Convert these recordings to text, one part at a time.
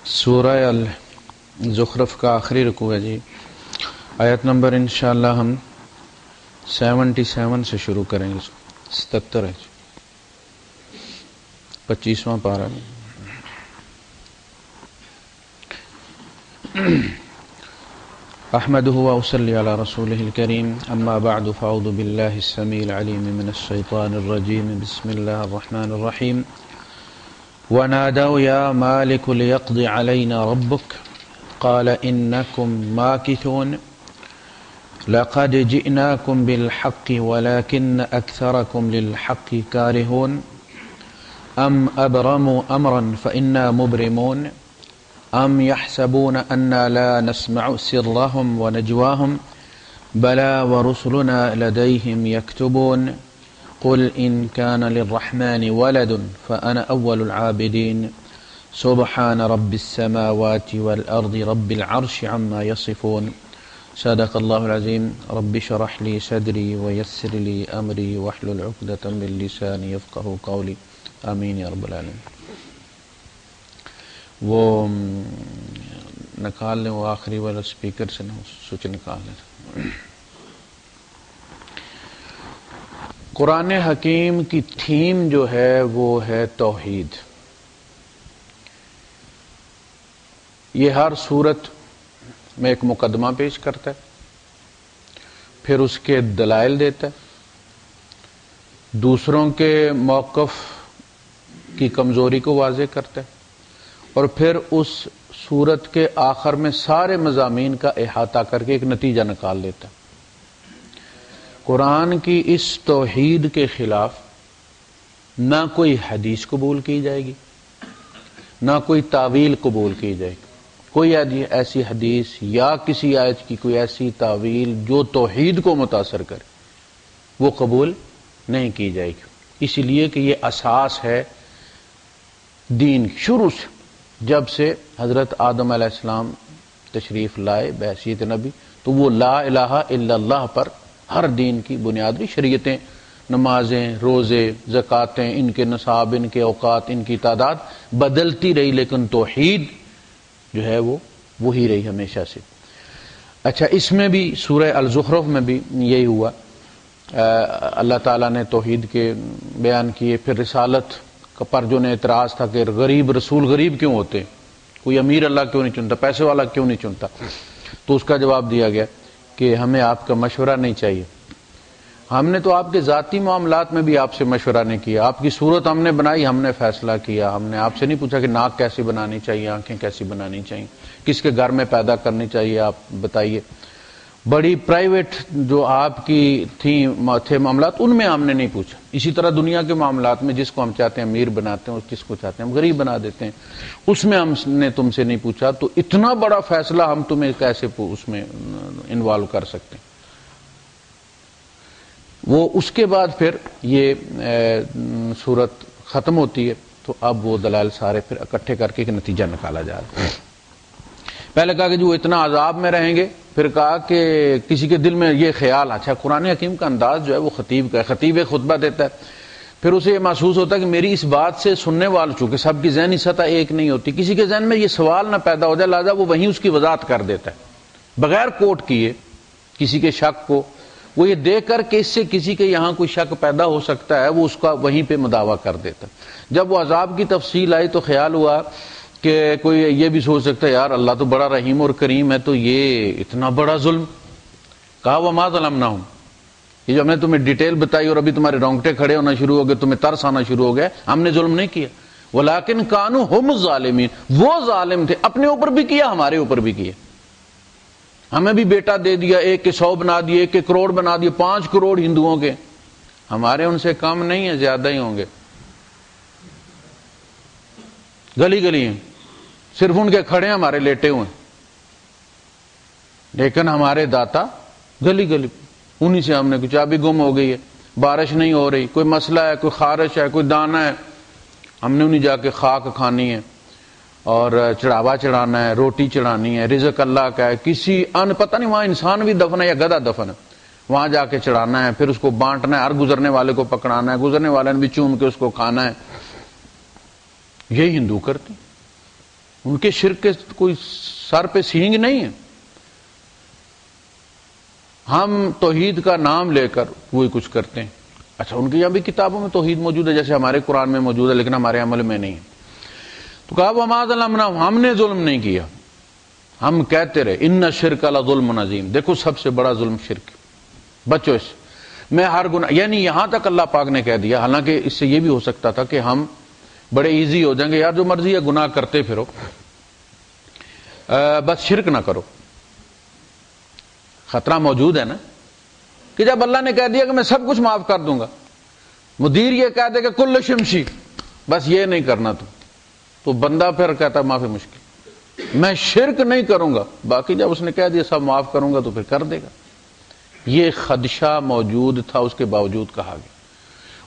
سورہ الزخرف کا آخری رکوع ہے جی. آیت نمبر انشاءاللہ ہم 77 سے شروع کریں گے. 77 ہے جی. 25واں پارہ. احمدہ واصلی علی رسولہ الکریم. اما بعد فاعوذ باللہ السمیع العلیم من الشیطان الرجیم. بسم اللہ الرحمن الرحیم. ونادوا يا مالك ليقضي علينا ربك قال إنكم ماكثون لقد جئناكم بالحق ولكن أكثركم للحق كارهون أم أبرموا أمرا فإنا مبرمون أم يحسبون أنا لا نسمع سرهم ونجواهم بلى ورسلنا لديهم يكتبون قل إن كان للرحمن ولد فأنا أول العابدين سبحان رب السماوات والأرض رب العرش عما يصفون صدق الله العظيم. رب اشرح لي صدري ويسر لي أمري واحلل عقدة من لساني يفقهوا قولي آمين يا رب العالمين. وہ نکال لیں وہ آخری والا سپیکر سے نا سوچ نکال لیں. قرآن حکیم کی تھیم جو ہے وہ ہے توحید. یہ ہر صورت میں ایک مقدمہ پیش کرتا ہے، پھر اس کے دلائل دیتا ہے، دوسروں کے موقف کی کمزوری کو واضح کرتا ہے، اور پھر اس صورت کے آخر میں سارے مضامین کا احاطہ کر کے ایک نتیجہ نکال دیتا ہے. قرآن کی اس توحید کے خلاف نہ کوئی حدیث قبول کی جائے گی، نہ کوئی تعویل قبول کی جائے گی. کوئی ایسی حدیث یا کسی آیت کی کوئی ایسی تعویل جو توحید کو متاثر کرے وہ قبول نہیں کی جائے گی. اسی لیے کہ یہ اساس ہے دین. شروع سے جب سے حضرت آدم علیہ السلام تشریف لائے بحیثیت نبی تو وہ لا الہ الا اللہ پر ہر دین کی بنیادی شریعتیں، نمازیں، روزے، زکاتیں، ان کے نصاب، ان کے اوقات، ان کی تعداد بدلتی رہی، لیکن توحید جو ہے وہ وہی رہی ہمیشہ سے. اچھا، اس میں بھی سورہ الزخرف میں بھی یہی ہوا. اللہ تعالیٰ نے توحید کے بیان کیے. پھر رسالت پر جو نے اعتراض تھا کہ غریب رسول غریب کیوں ہوتے، کوئی امیر اللہ کیوں نہیں چنتا، پیسے والا کیوں نہیں چنتا، تو اس کا جواب دیا گیا کہ ہمیں آپ کا مشورہ نہیں چاہیے. ہم نے تو آپ کے ذاتی معاملات میں بھی آپ سے مشورہ نہیں کیا. آپ کی صورت ہم نے بنائی، ہم نے فیصلہ کیا. ہم نے آپ سے نہیں پوچھا کہ ناک کیسی بنانی چاہیے، آنکھیں کیسی بنانی چاہیے، کس کے گھر میں پیدا کرنی چاہیے، آپ بتائیے. بڑی پرائیویٹ جو آپ کی تھے معاملات، ان میں ہم نے نہیں پوچھا. اسی طرح دنیا کے معاملات میں جس کو ہم چاہتے ہیں امیر بناتے ہیں، کس کو چاہتے ہیں ہم غریب بنا دیتے ہیں، اس میں ہم نے تم سے نہیں پوچھا. تو اتنا بڑا فیصلہ ہم تمہیں کیسے اس میں انوالو کر سکتے ہیں. وہ اس کے بعد پھر یہ صورت ختم ہوتی ہے تو اب وہ دلائل سارے پھر اکٹھے کر کے ایک نتیجہ نکالا جا رہا ہے. پہلے کہا کہ جو اتنا عذاب میں رہیں گے، پھر کہا کہ کسی کے دل میں یہ خیال. اچھا، قرآن حکیم کا انداز جو ہے وہ خطیب کا ہے. خطیب ایک خطبہ دیتا ہے، پھر اسے یہ محسوس ہوتا ہے کہ میری اس بات سے سننے والے، چونکہ سب کی ذہنی سطح ایک نہیں ہوتی، کسی کے ذہن میں یہ سوال نہ پیدا ہو جائے، لہٰذا وہ وہیں اس کی وضاحت کر دیتا ہے بغیر کوٹ کیے کسی کے شک کو. وہ یہ دیکھ کر کہ اس سے کسی کے یہاں کوئی شک پیدا ہو سکتا ہے، وہ اس کا وہیں پہ مداوع کر دیتا. جب وہ عذاب کی تفصیل آئی تو خیال ہوا کہ کوئی یہ بھی سوچ سکتا ہے یار اللہ تو بڑا رحیم اور کریم ہے، تو یہ اتنا بڑا ظلم. کہا وما ظلمناہم، یہ جو ہم نے تمہیں ڈیٹیل بتائی اور ابھی تمہارے رونگٹے کھڑے ہونا شروع ہو گئے، تمہیں ترس آنا شروع ہو گیا، ہم نے ظلم نہیں کیا. ولیکن کانوا ہم الظالمین، وہ ظالم تھے، اپنے اوپر بھی کیا، ہمارے اوپر بھی کیا. ہمیں بھی بیٹا دے دیا، 1 کے 100 بنا دیے، 1 کے کروڑ بنا دیے، 5 کروڑ ہندوؤں کے. ہمارے ان سے کم نہیں ہے، زیادہ ہی ہوں گے. گلی گلی ہیں، صرف ان کے کھڑے ہیں، ہمارے لیٹے ہوئے ہیں. لیکن ہمارے داتا گلی گلی، انہی سے ہم نے کچھ. ابھی گم ہو گئی ہے، بارش نہیں ہو رہی، کوئی مسئلہ ہے، کوئی خارش ہے، کوئی دانہ ہے، ہم نے انہیں جا کے خاک کھانی ہے اور چڑھاوا چڑھانا ہے، روٹی چڑھانی ہے. رزق اللہ کا ہے. کسی پتہ نہیں وہاں انسان بھی دفن ہے یا گدھا دفن ہے، وہاں جا کے چڑھانا ہے، پھر اس کو بانٹنا ہے، ہر گزرنے والے کو پکڑانا ہے، گزرنے والے نے بھی چوم کے اس کو کھانا ہے. یہی ہندو کرتے. ان کے شرک کے کوئی سر پہ سینگ نہیں ہے. ہم توحید کا نام لے کر وہی کچھ کرتے ہیں. اچھا ان کی یہاں بھی کتابوں میں توحید موجود ہے جیسے ہمارے قرآن میں موجود ہے، لیکن ہمارے عمل میں نہیں ہے. تو کہا وما ظلمنا، ہم نے ظلم نہیں کیا. ہم کہتے رہے ان الشرک لظلم عظیم. دیکھو سب سے بڑا ظلم شرک. بچو اس میں ہر گناہ، یعنی یہاں تک اللہ پاک نے کہہ دیا، حالانکہ اس سے یہ بھی ہو سکتا تھا کہ ہم بڑے ایزی ہو جائیں گے، یار جو مرضی ہے گناہ کرتے پھرو، بس شرک نہ کرو. خطرہ موجود ہے نا کہ جب اللہ نے کہہ دیا کہ میں سب کچھ معاف کر دوں گا، مدیر یہ کہہ دے کہ کل شمشی، بس یہ نہیں کرنا تو بندہ پھر کہتا معافی مشکل، میں شرک نہیں کروں گا، باقی جب اس نے کہہ دیا سب معاف کروں گا تو پھر کر دے گا. یہ خدشہ موجود تھا، اس کے باوجود کہا گیا.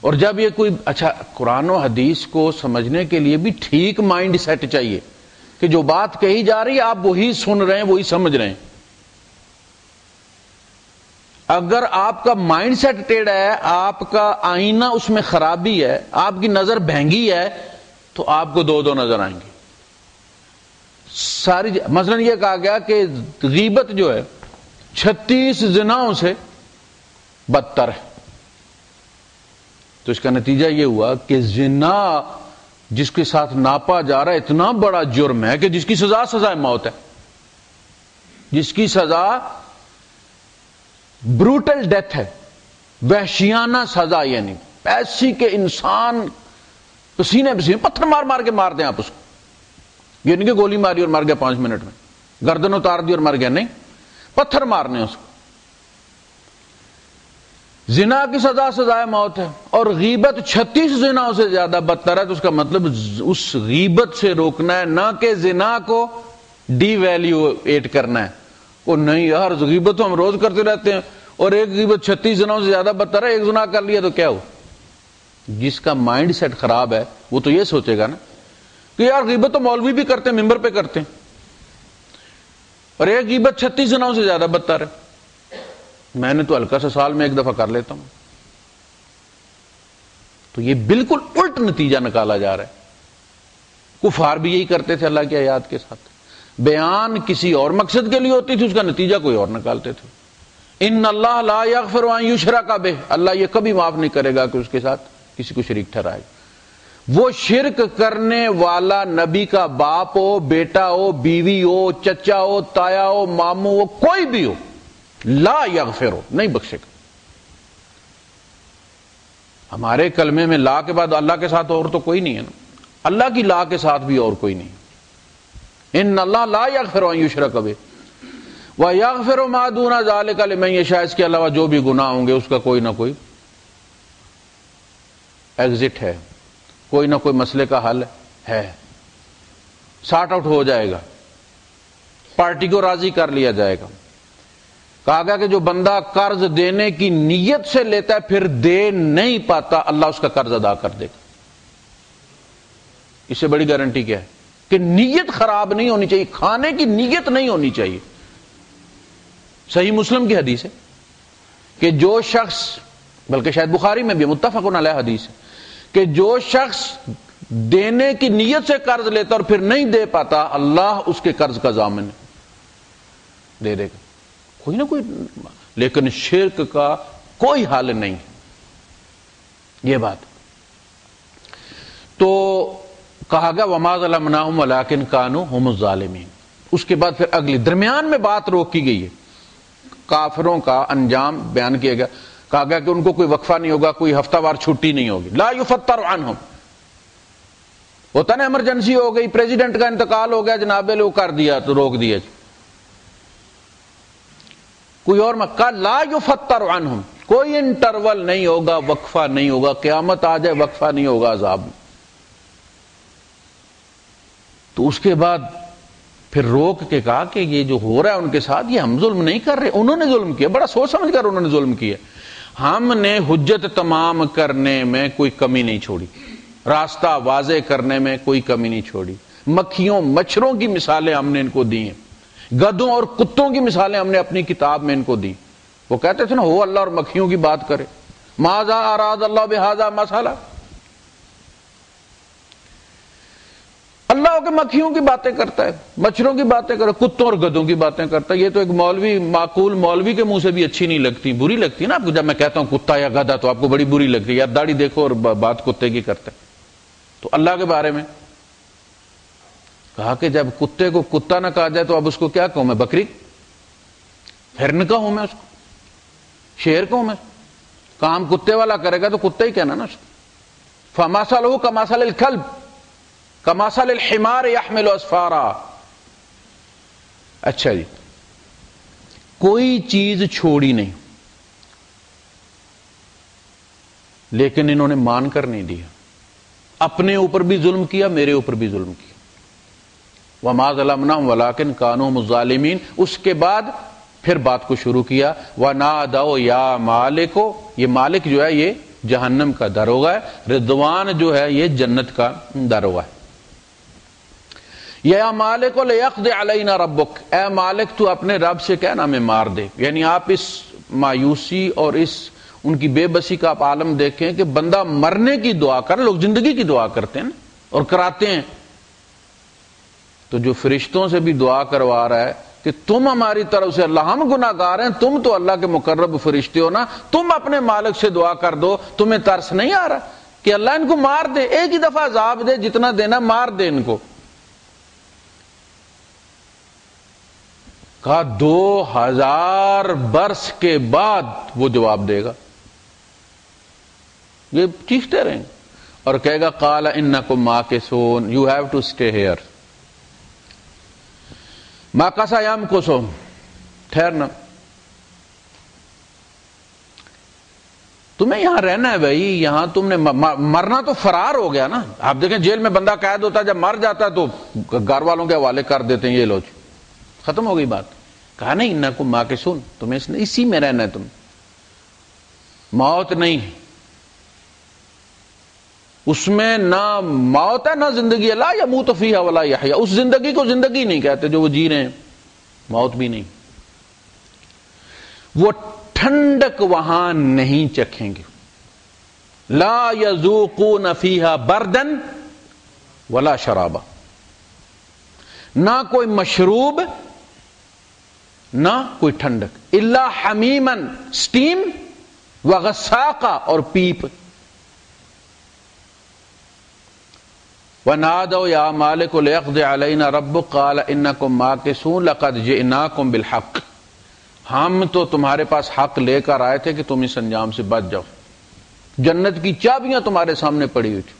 اور جب یہ کوئی، اچھا قرآن و حدیث کو سمجھنے کے لیے بھی ٹھیک مائنڈ سیٹ چاہیے کہ جو بات کہی جا رہی ہے آپ وہی سن رہے ہیں، وہی سمجھ رہے ہیں. اگر آپ کا مائنڈ سیٹ ٹیڑھا ہے، آپ کا آئینہ اس میں خرابی ہے، آپ کی نظر بہنگی ہے، تو آپ کو دو نظر آئیں گے ساری. مثلا یہ کہا گیا کہ غیبت جو ہے 36 زناؤں سے بدتر ہے. تو اس کا نتیجہ یہ ہوا کہ زنا جس کے ساتھ ناپا جا رہا ہے اتنا بڑا جرم ہے کہ جس کی سزا موت ہے، جس کی سزا بروٹل ڈیتھ ہے، وحشیانہ سزا، یعنی ایسی کہ انسان پسینے پتھر مار مار کے مار دیں آپ اس کو. یہ نہیں کہ گولی ماری اور مر گیا 5 منٹ میں، گردن اتار دی اور مر گیا، نہیں، پتھر مارنے اس کو. زنا کی سزائے موت ہے، اور غیبت 36 زناؤں سے زیادہ بدتر ہے. تو اس کا مطلب اس غیبت سے روکنا ہے، نہ کہ زنا کو ڈی ویلیویٹ کرنا ہے. وہ نہیں یار غیبت تو ہم روز کرتے رہتے ہیں، اور ایک غیبت 36 زناؤں سے زیادہ بدتر ہے، ایک زنا کر لیا تو کیا ہو. جس کا مائنڈ سیٹ خراب ہے وہ تو یہ سوچے گا نا کہ یار غیبت تو مولوی بھی کرتے ہیں، ممبر پہ کرتے ہیں، اور ایک غیبت 36 زناؤں سے زیادہ بدتر ہے، میں نے تو ہلکا سا سال میں ایک دفعہ کر لیتا ہوں. تو یہ بالکل الٹ نتیجہ نکالا جا رہا ہے. کفار بھی یہی کرتے تھے اللہ کی آیات کے ساتھ، بیان کسی اور مقصد کے لیے ہوتی تھی، اس کا نتیجہ کوئی اور نکالتے تھے. ان اللہ لا یغفر ان یشرک بہ، اللہ یہ کبھی معاف نہیں کرے گا کہ اس کے ساتھ کسی کو شریک ٹھہرائے. وہ شرک کرنے والا نبی کا باپ ہو، بیٹا ہو، بیوی ہو، چچا ہو، تایا ہو، ماموں ہو، کوئی بھی ہو، لا یغفر ہو، نہیں بخشے گا. ہمارے کلمے میں لا کے بعد اللہ کے ساتھ اور تو کوئی نہیں ہے نا، اللہ کی لا کے ساتھ بھی اور کوئی نہیں. ان اللہ لا یغفر ان یشرک بہ ویغفر ما دون ذلک لمن یشاء، اس کے علاوہ جو بھی گناہ ہوں گے اس کا کوئی نہ کوئی ایگزٹ ہے، کوئی نہ کوئی مسئلے کا حل ہے، سارٹ آؤٹ ہو جائے گا، پارٹی کو راضی کر لیا جائے گا. کہا گیا کہ جو بندہ قرض دینے کی نیت سے لیتا ہے پھر دے نہیں پاتا، اللہ اس کا قرض ادا کر دے گا. اس سے بڑی گارنٹی کیا ہے کہ نیت خراب نہیں ہونی چاہیے، کھانے کی نیت نہیں ہونی چاہیے. صحیح مسلم کی حدیث ہے کہ جو شخص، بلکہ شاید بخاری میں بھی متفق علیہ حدیث ہے، کہ جو شخص دینے کی نیت سے قرض لیتا اور پھر نہیں دے پاتا، اللہ اس کے قرض کا ضامن دے دے گا کوئی نہ کوئی. لیکن شرک کا کوئی حل نہیں، یہ بات. تو کہا گیا وما ظلمناہم ولکن کانوا ھم الظالمین. اس کے بعد پھر اگلی درمیان میں بات روکی گئی ہے، کافروں کا انجام بیان کیا گیا. کہا گیا کہ ان کو کوئی وقفہ نہیں ہوگا، کوئی ہفتہ وار چھٹی نہیں ہوگی. لا یفتر عنہم، ہوتا نا ایمرجنسی ہو گئی، پریزیڈنٹ کا انتقال ہو گیا، جناب لو کر دیا تو روک دیا. کوئی اور مکہ لا یفتر عنہم، کوئی انٹرول نہیں ہوگا، وقفہ نہیں ہوگا، قیامت آ جائے وقفہ نہیں ہوگا عذاب. تو اس کے بعد پھر روک کے کہا کہ یہ جو ہو رہا ہے ان کے ساتھ، یہ ہم ظلم نہیں کر رہے، انہوں نے ظلم کیا، بڑا سوچ سمجھ کر انہوں نے ظلم کیا. ہم نے حجت تمام کرنے میں کوئی کمی نہیں چھوڑی، راستہ واضح کرنے میں کوئی کمی نہیں چھوڑی. مکھیوں مچھروں کی مثالیں ہم نے ان کو دی ہیں، گدھوں اور کتوں کی مثالیں ہم نے اپنی کتاب میں ان کو دی. وہ کہتے تھے نا ہو اللہ اور مکھیوں کی بات کرے، ماذا اراد اللہ بہذا مسئلہ. اللہ ہو کے مکھیوں کی باتیں کرتا ہے، مچھروں کی باتیں کرتا ہے، کتوں اور گدوں کی باتیں کرتا ہے. یہ تو ایک مولوی، معقول مولوی کے منہ سے بھی اچھی نہیں لگتی، بری لگتی ہے نا آپ کو. جب میں کہتا ہوں کتا یا گدھا تو آپ کو بڑی بری لگتی ہے، یار داڑھی دیکھو اور بات کتے کی کرتا ہے. تو اللہ کے بارے میں کہا کہ جب کتے کو کتا نہ کہا جائے تو اب اس کو کیا کہوں میں؟ بکری، ہرن کہوں میں اس کو، شیر کہوں میں؟ کام کتے والا کرے گا تو کتا ہی کہنا نا اس کو. فَمَثَلُهُ كَمَثَلِ الْكَلْبِ كَمَثَلِ الْحِمَارِ يَحْمِلُ أَسْفَارًا. اچھا جی، کوئی چیز چھوڑی نہیں لیکن انہوں نے مان کر نہیں دیا، اپنے اوپر بھی ظلم کیا، میرے اوپر بھی ظلم کیا. وَمَا ظَلَمْنَاهُمْ وَلَٰكِنْ كَانُوا هُمُ الظَّالِمِينَ. اس کے بعد پھر بات کو شروع کیا. وَنَادَوْا يَا مَالِكُ. یہ مالک جو ہے یہ جہنم کا داروغہ ہے، رضوان جو ہے یہ جنت کا داروغہ ہے. یا مالک لیقض علینا ربک، اے مالک تو اپنے رب سے کہنا ہمیں مار دے. یعنی آپ اس مایوسی اور اس ان کی بے بسی کا آپ عالم دیکھیں کہ بندہ مرنے کی دعا کر، لوگ زندگی کی دعا کرتے ہیں اور کراتے ہیں، تو جو فرشتوں سے بھی دعا کروا رہا ہے کہ تم ہماری طرف سے، اللہ ہم گناہگار ہیں، تم تو اللہ کے مقرب فرشتے ہو نا، تم اپنے مالک سے دعا کر دو. تمہیں ترس نہیں آ رہا کہ اللہ ان کو مار دے، ایک ہی دفعہ عذاب دے، جتنا دینا مار دے ان کو؟ کہا 2000 برس کے بعد وہ جواب دے گا. یہ چیختے رہیں گے اور کہے گا قال انکم ماکثون، you have to stay here. ماکث یمکث، ٹھہرنا، تمہیں یہاں رہنا ہے بھائی، یہاں تم نے مرنا تو فرار ہو گیا نا. آپ دیکھیں جیل میں بندہ قید ہوتا ہے، جب مر جاتا ہے تو گھر والوں کے حوالے کر دیتے ہیں، یہ لو ختم ہو گئی بات. کہا نہیں انکم ماکثون، تمہیں اسی میں رہنا ہے، تم موت نہیں، اس میں نہ موت ہے نہ زندگی ہے. لا یموت فیہا ولا یحیا، اس زندگی کو زندگی نہیں کہتے جو وہ جی رہے ہیں، موت بھی نہیں. وہ ٹھنڈک وہاں نہیں چکھیں گے. لا یذوقون فیہا بردا ولا شرابا، نہ کوئی مشروب نہ کوئی ٹھنڈک. الا حمیما، سٹیم، وغساقا، اور پیپ. وَنَادَوْا يَا مَالِكُ لِيَقْضِ عَلَيْنَا رَبُّكَ قَالَ إِنَّكُمْ مَاكِثُونَ لَقَدْ جِئْنَاكُمْ بِالْحَقِّ. ہم تو تمہارے پاس حق لے کر آئے تھے کہ تم اس انجام سے بچ جاؤ. جنت کی چابیاں تمہارے سامنے پڑی ہوئی تھی،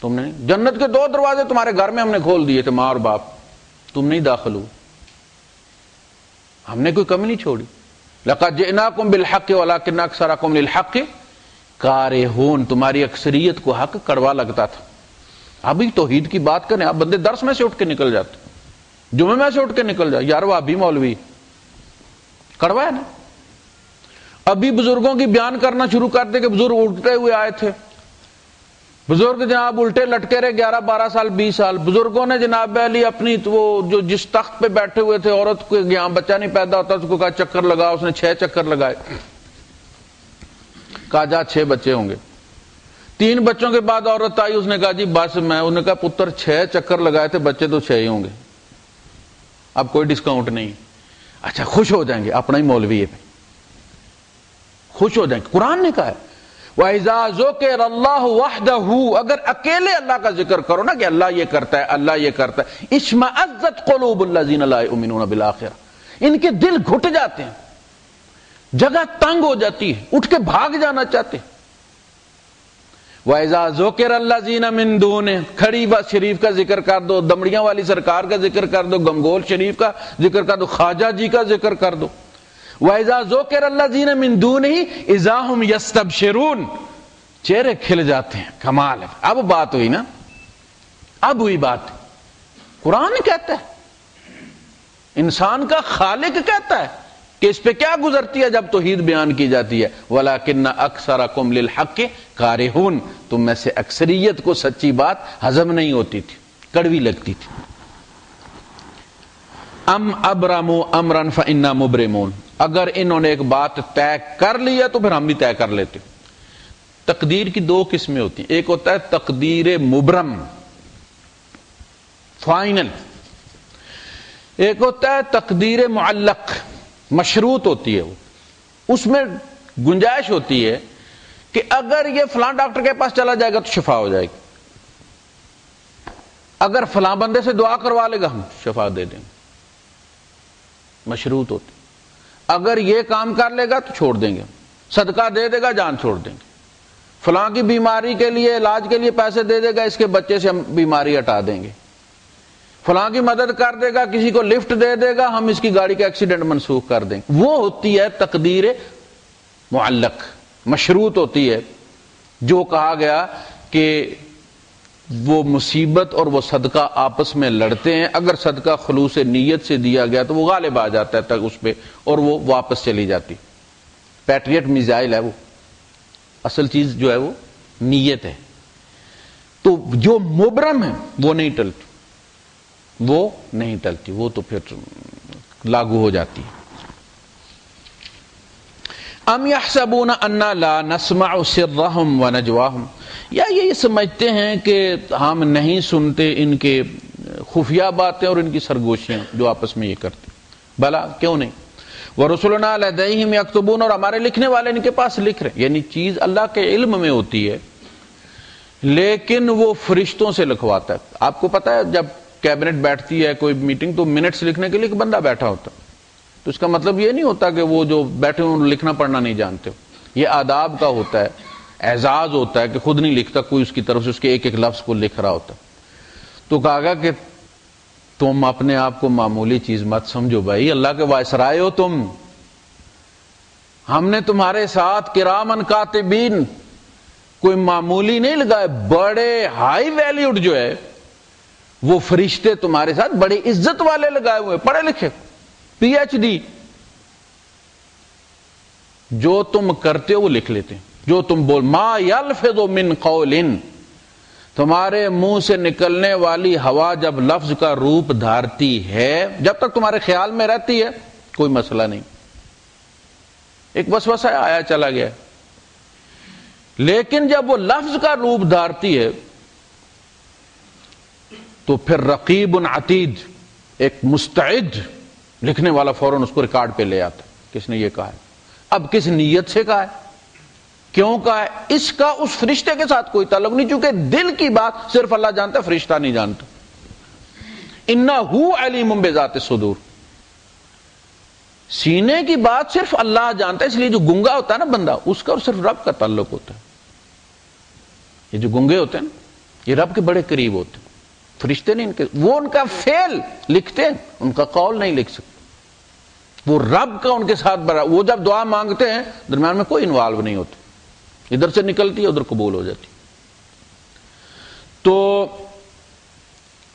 تم نے جنت کے 2 دروازے تمہارے گھر میں ہم نے کھول دیے تھے، ماں اور باپ، تم نہیں داخل ہوئے. ہم نے کوئی کمی نہیں چھوڑی. لَقَدْ جِئْنَاكُمْ بِالْحَقِّ وَلَٰكِنَّ أَكْثَرَكُمْ لِلْحَقِّ كَارِهُونَ. تمہاری اکثریت کو حق کڑوا لگتا تھا. ابھی توحید کی بات کریں، آپ بندے درس میں سے اٹھ کے نکل جاتے، جمعے میں سے اٹھ کے نکل جائے، یار وہ ابھی مولوی کڑوا ہے نا. ابھی بزرگوں کی بیان کرنا شروع کر دے کہ بزرگ اٹھتے ہوئے آئے تھے، بزرگ جناب الٹے لٹکے رہے 11-12 سال 20 سال. بزرگوں نے جناب علی اپنی وہ جو جس تخت پہ بیٹھے ہوئے تھے، عورت کو یہاں بچہ نہیں پیدا ہوتا، اس کو کہا چکر لگا، اس نے 6 چکر لگائے. کہا جا 6 بچے ہوں گے. 3 بچوں کے بعد عورت آئی، اس نے کہا جی بس میں، انہوں نے کہا پتر 6 چکر لگائے تھے، بچے تو 6 ہی ہوں گے، اب کوئی ڈسکاؤنٹ نہیں. اچھا خوش ہو جائیں گے، اپنا ہی مولوی ہے، خوش ہو جائیں گے. قرآن نے کہا ہے وَإِذَا ذُكِرَ اللَّهُ وَحْدَهُ، اگر اکیلے اللہ کا ذکر کرو نا کہ اللہ یہ کرتا ہے، اللہ یہ کرتا ہے، اشمئزت قلوب الذین لا یؤمنون بالآخرہ، ان کے دل گھٹ جاتے ہیں، جگہ تنگ ہو جاتی ہے، اٹھ کے بھاگ جانا چاہتے ہیں. وَإِذَا ذُكِرَ الَّذِينَ مِن دُونِهِ، کھڑی بات شریف کا ذکر کر دو، دمڑیاں والی سرکار کا ذکر کر دو، گنگول شریف کا ذکر کر دو، خواجہ جی کا ذکر کر دو. وَإِذَا ذُكِرَ الَّذِينَ مِن دُونِهِ إِذَا هُمْ يَسْتَبْشِرُونَ، چہرے کھل جاتے ہیں. کمال ہے. اب بات ہوئی نا، اب ہوئی بات. قرآن کہتا ہے، انسان کا خالق کہتا ہے کہ اس پہ کیا گزرتی ہے جب توحید بیان کی جاتی ہے. وَلَٰكِنَّ أَكْثَرَكُمْ لِلْحَقِّ كَارِهُونَ، تم میں سے اکثریت کو سچی بات ہضم نہیں ہوتی تھی، کڑوی لگتی تھی. ام ابرموا امرا فإنا مبرمون، اگر انہوں نے ایک بات طے کر لی ہے تو پھر ہم بھی طے کر لیتے. تقدیر کی 2 قسمیں ہوتی ہیں، ایک ہوتا ہے تقدیر مبرم، فائنل. ایک ہوتا ہے تقدیر معلق، مشروط ہوتی ہے، وہ اس میں گنجائش ہوتی ہے کہ اگر یہ فلاں ڈاکٹر کے پاس چلا جائے گا تو شفا ہو جائے گی، اگر فلاں بندے سے دعا کروا لے گا ہم شفا دے دیں گے. مشروط ہوتی. اگر یہ کام کر لے گا تو چھوڑ دیں گے، صدقہ دے دے گا جان چھوڑ دیں گے، فلاں کی بیماری کے لیے علاج کے لیے پیسے دے دے گا اس کے بچے سے ہم بیماری ہٹا دیں گے، فلاں کی مدد کر دے گا، کسی کو لفٹ دے دے گا ہم اس کی گاڑی کا ایکسیڈنٹ منسوخ کر دیں گے. وہ ہوتی ہے تقدیر معلق، مشروط ہوتی ہے. جو کہا گیا کہ وہ مصیبت اور وہ صدقہ آپس میں لڑتے ہیں، اگر صدقہ خلوص نیت سے دیا گیا تو وہ غالب آ جاتا ہے تک اس پہ اور وہ واپس چلی جاتی. پیٹریٹ میزائل ہے وہ، اصل چیز جو ہے وہ نیت ہے. تو جو مبرم ہے وہ نہیں ٹلتی، وہ نہیں ٹلتی، وہ تو پھر لاگو ہو جاتی ہے. ام یحسبون انا لا نسمع سرهم ونجواهم، یا یہ سمجھتے ہیں کہ ہم نہیں سنتے ان کے خفیہ باتیں اور ان کی سرگوشیاں جو آپس میں یہ کرتے. بلا کیوں نہیں. ورسلنا لدیہم یکتبون، اور ہمارے لکھنے والے ان کے پاس لکھ رہے ہیں. یعنی چیز اللہ کے علم میں ہوتی ہے لیکن وہ فرشتوں سے لکھواتا ہے. آپ کو پتا ہے جب کیبنٹ بیٹھتی ہے کوئی میٹنگ تو منٹس لکھنے کے لیے ایک بندہ بیٹھا ہوتا، تو اس کا مطلب یہ نہیں ہوتا کہ وہ جو بیٹھے ہیں لکھنا پڑھنا نہیں جانتے. یہ آداب کا ہوتا ہے، اعزاز ہوتا ہے کہ خود نہیں لکھتا، کوئی اس کی طرف سے اس کے ایک ایک لفظ کو لکھ رہا ہوتا. تو کہا گا کہ تم اپنے آپ کو معمولی چیز مت سمجھو بھائی، اللہ کے وائسرائے ہو تم. ہم نے تمہارے ساتھ کرامن کاتبین کوئی معمولی نہیں لگائے، بڑے ہائی ویلیوڈ جو ہے وہ فرشتے تمہارے ساتھ بڑی عزت والے لگائے ہوئے، پڑھے لکھے، پی ایچ ڈی. جو تم کرتے ہو وہ لکھ لیتے ہیں. جو تم بول، ما یلفظ من قول، تمہارے منہ سے نکلنے والی ہوا جب لفظ کا روپ دھارتی ہے، جب تک تمہارے خیال میں رہتی ہے کوئی مسئلہ نہیں. ایک وسوسہ آیا چلا گیا، لیکن جب وہ لفظ کا روپ دھارتی ہے تو پھر رقیب عتید، ایک مستعد لکھنے والا فوراً اس کو ریکارڈ پہ لے آتا کس نے یہ کہا ہے، اب کس نیت سے کہا ہے، کیوں کہا ہے. اس کا اس فرشتے کے ساتھ کوئی تعلق نہیں، چونکہ دل کی بات صرف اللہ جانتا ہے، فرشتہ نہیں جانتا. انہ علیم بذات الصدور، سینے کی بات صرف اللہ جانتا ہے. اس لیے جو گنگا ہوتا ہے نا بندہ، اس کا اور صرف رب کا تعلق ہوتا ہے. یہ جو گنگے ہوتے ہیں یہ رب کے بڑے قریب ہوتے ہیں، فرشتے نہیں. وہ ان کا فعل لکھتے ہیں، ان کا قول نہیں لکھ سکتے. وہ رب کا ان کے ساتھ بڑا. وہ جب دعا مانگتے ہیں درمیان میں کوئی انوالو نہیں ہوتا، ادھر سے نکلتی ہے ادھر قبول ہو جاتی. تو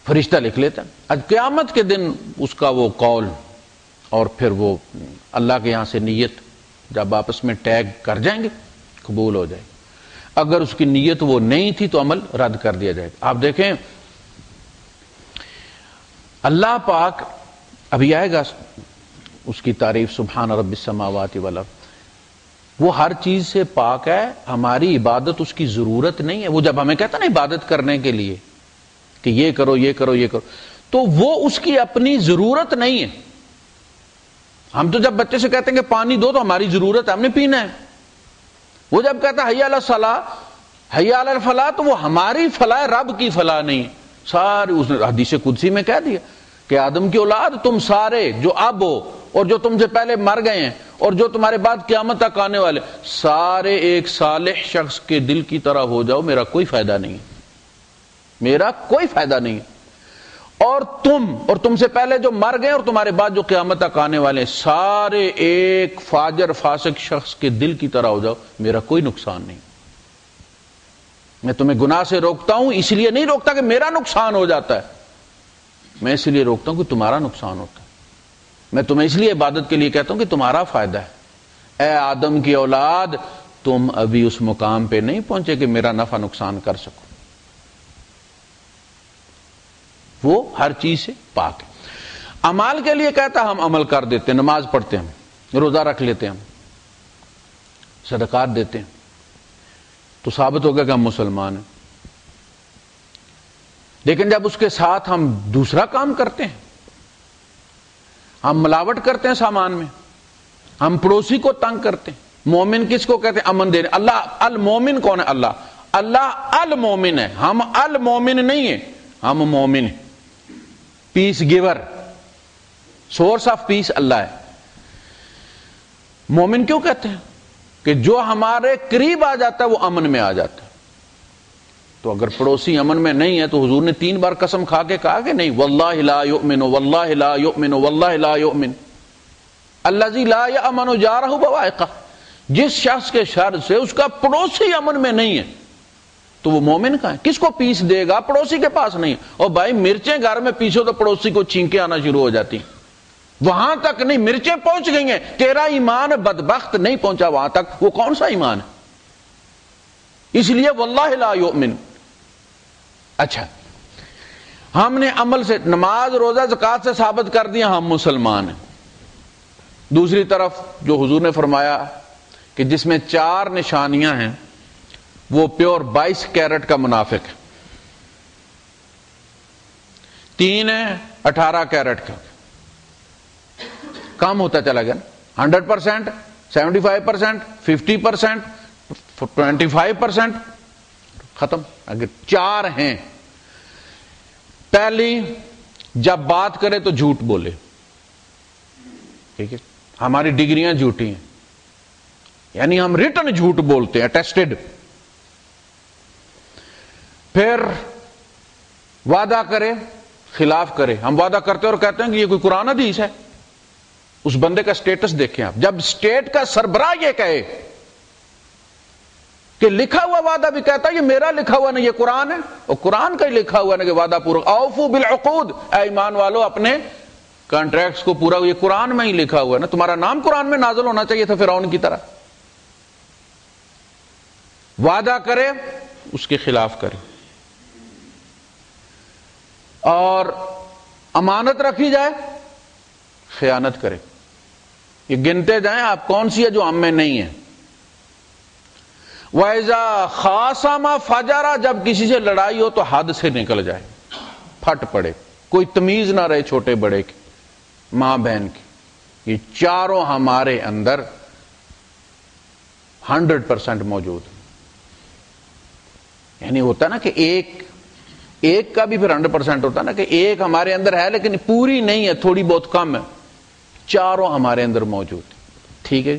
فرشتہ لکھ لیتا ہے. آج قیامت کے دن اس کا وہ قول اور پھر وہ اللہ کے یہاں سے نیت جب آپس میں ٹیگ کر جائیں گے قبول ہو جائے گی. اگر اس کی نیت وہ نہیں تھی تو عمل رد کر دیا جائے گا. آپ دیکھیں اللہ پاک ابھی آئے گا اس کی تعریف، سبحان رب السماوات والارض، وہ ہر چیز سے پاک ہے. ہماری عبادت اس کی ضرورت نہیں ہے. وہ جب ہمیں کہتا نا عبادت کرنے کے لیے کہ یہ کرو یہ کرو یہ کرو، تو وہ اس کی اپنی ضرورت نہیں ہے. ہم تو جب بچے سے کہتے ہیں کہ پانی دو تو ہماری ضرورت ہے، ہم نے پینا ہے. وہ جب کہتا ہے حی علی الصلاۃ حی علی الفلاح تو وہ ہماری فلاح، رب کی فلاح نہیں. ساری اس نے حدیث قدسی میں کہہ دیا کہ آدم کی اولاد تم سارے جو اب ہو اور جو تم سے پہلے مر گئے ہیں اور جو تمہارے بعد قیامت تک آنے والے، سارے ایک صالح شخص کے دل کی طرح ہو جاؤ، میرا کوئی فائدہ نہیں ہے، میرا کوئی فائدہ نہیں ہے. اور تم سے پہلے جو مر گئے اور تمہارے بعد جو قیامت تک آنے والے، سارے ایک فاجر فاسق شخص کے دل کی طرح ہو جاؤ، میرا کوئی نقصان نہیں. میں تمہیں گناہ سے روکتا ہوں، اس لیے نہیں روکتا کہ میرا نقصان ہو جاتا ہے، میں اس لیے روکتا ہوں کہ تمہارا نقصان ہوتا ہے. میں تمہیں اس لیے عبادت کے لیے کہتا ہوں کہ تمہارا فائدہ ہے. اے آدم کی اولاد، تم ابھی اس مقام پہ نہیں پہنچے کہ میرا نفع نقصان کر سکو. وہ ہر چیز سے پاک ہے. عمال کے لیے کہتا ہم عمل کر دیتے ہیں، نماز پڑھتے ہیں، روزہ رکھ لیتے ہیں، صدقات دیتے ہیں، تو ثابت ہو گیا کہ ہم مسلمان ہیں. لیکن جب اس کے ساتھ ہم دوسرا کام کرتے ہیں، ہم ملاوٹ کرتے ہیں سامان میں، ہم پڑوسی کو تنگ کرتے ہیں۔ مومن کس کو کہتے ہیں؟ امن دینے۔ اللہ المومن کون ہے؟ اللہ المومن ہے، ہم المومن نہیں ہیں، ہم مومن ہیں۔ پیس گیور، سورس آف پیس اللہ ہے۔ مومن کیوں کہتے ہیں؟ کہ جو ہمارے قریب آ جاتا ہے وہ امن میں آ جاتا ہے۔ تو اگر پڑوسی امن میں نہیں ہے تو حضور نے 3 بار قسم کھا کے کہا کہ نہیں، واللہ لا یؤمن واللہ لا یؤمن واللہ لا یؤمن الذی لا یأمن جارہ بوائقہ۔ جس شخص کے شر سے اس کا پڑوسی امن میں نہیں ہے تو وہ مومن کا ہے۔ کس کو پیس دے گا؟ پڑوسی کے پاس نہیں ہے۔ اور بھائی مرچیں گھر میں پیسو تو پڑوسی کو چھینکیں آنا شروع ہو جاتی، وہاں تک نہیں، مرچیں پہنچ گئی ہیں، تیرا ایمان بدبخت نہیں پہنچا وہاں تک، وہ کون سا ایمان ہے؟ اس لیے واللہ لا یؤمن۔ اچھا، ہم نے عمل سے نماز روزہ زکوٰۃ سے ثابت کر دیا ہم مسلمان ہیں۔ دوسری طرف جو حضور نے فرمایا کہ جس میں 4 نشانیاں ہیں وہ پیور 22 کیرٹ کا منافق ہے، 3 ہے 18 کیرٹ کا، کم ہوتا چلا گیا، 100%، 75%، 50%، 25%، ختم۔ اگر 4 ہیں، پہلی، جب بات کرے تو جھوٹ بولے، ٹھیک ہے، ہماری ڈگریاں جھوٹی ہیں، یعنی ہم ریٹن جھوٹ بولتے ہیں، ٹیسٹڈ۔ پھر وعدہ کرے خلاف کرے، ہم وعدہ کرتے اور کہتے ہیں کہ یہ کوئی قرآن حدیث ہے۔ اس بندے کا سٹیٹس دیکھیں آپ، جب اسٹیٹ کا سربراہ یہ کہے کہ لکھا ہوا وعدہ بھی کہتا ہے یہ میرا لکھا ہوا نہیں، یہ قرآن ہے، اور قرآن کا ہی لکھا ہوا نا کہ وعدہ پورا، اوفو بالعقود، اے ایمان والو اپنے کانٹریکٹس کو پورا، یہ قرآن میں ہی لکھا ہوا ہے نا، تمہارا نام قرآن میں نازل ہونا چاہیے تھا فرعون کی طرح۔ وعدہ کرے اس کے خلاف کرے، اور امانت رکھی جائے خیانت کرے۔ یہ گنتے جائیں آپ کون سی ہے جو ہم میں نہیں ہے۔ وَإِذَا خَاصَمَ فَجَرَ، جب کسی سے لڑائی ہو تو حد سے نکل جائے، پھٹ پڑے، کوئی تمیز نہ رہے چھوٹے بڑے کی، ماں بہن کی۔ یہ چاروں ہمارے اندر 100% موجود، یعنی ہوتا نا کہ ایک کا بھی پھر 100% ہوتا نا کہ ایک ہمارے اندر ہے لیکن پوری نہیں ہے، تھوڑی بہت کم ہے، چاروں ہمارے اندر موجود، ٹھیک ہے۔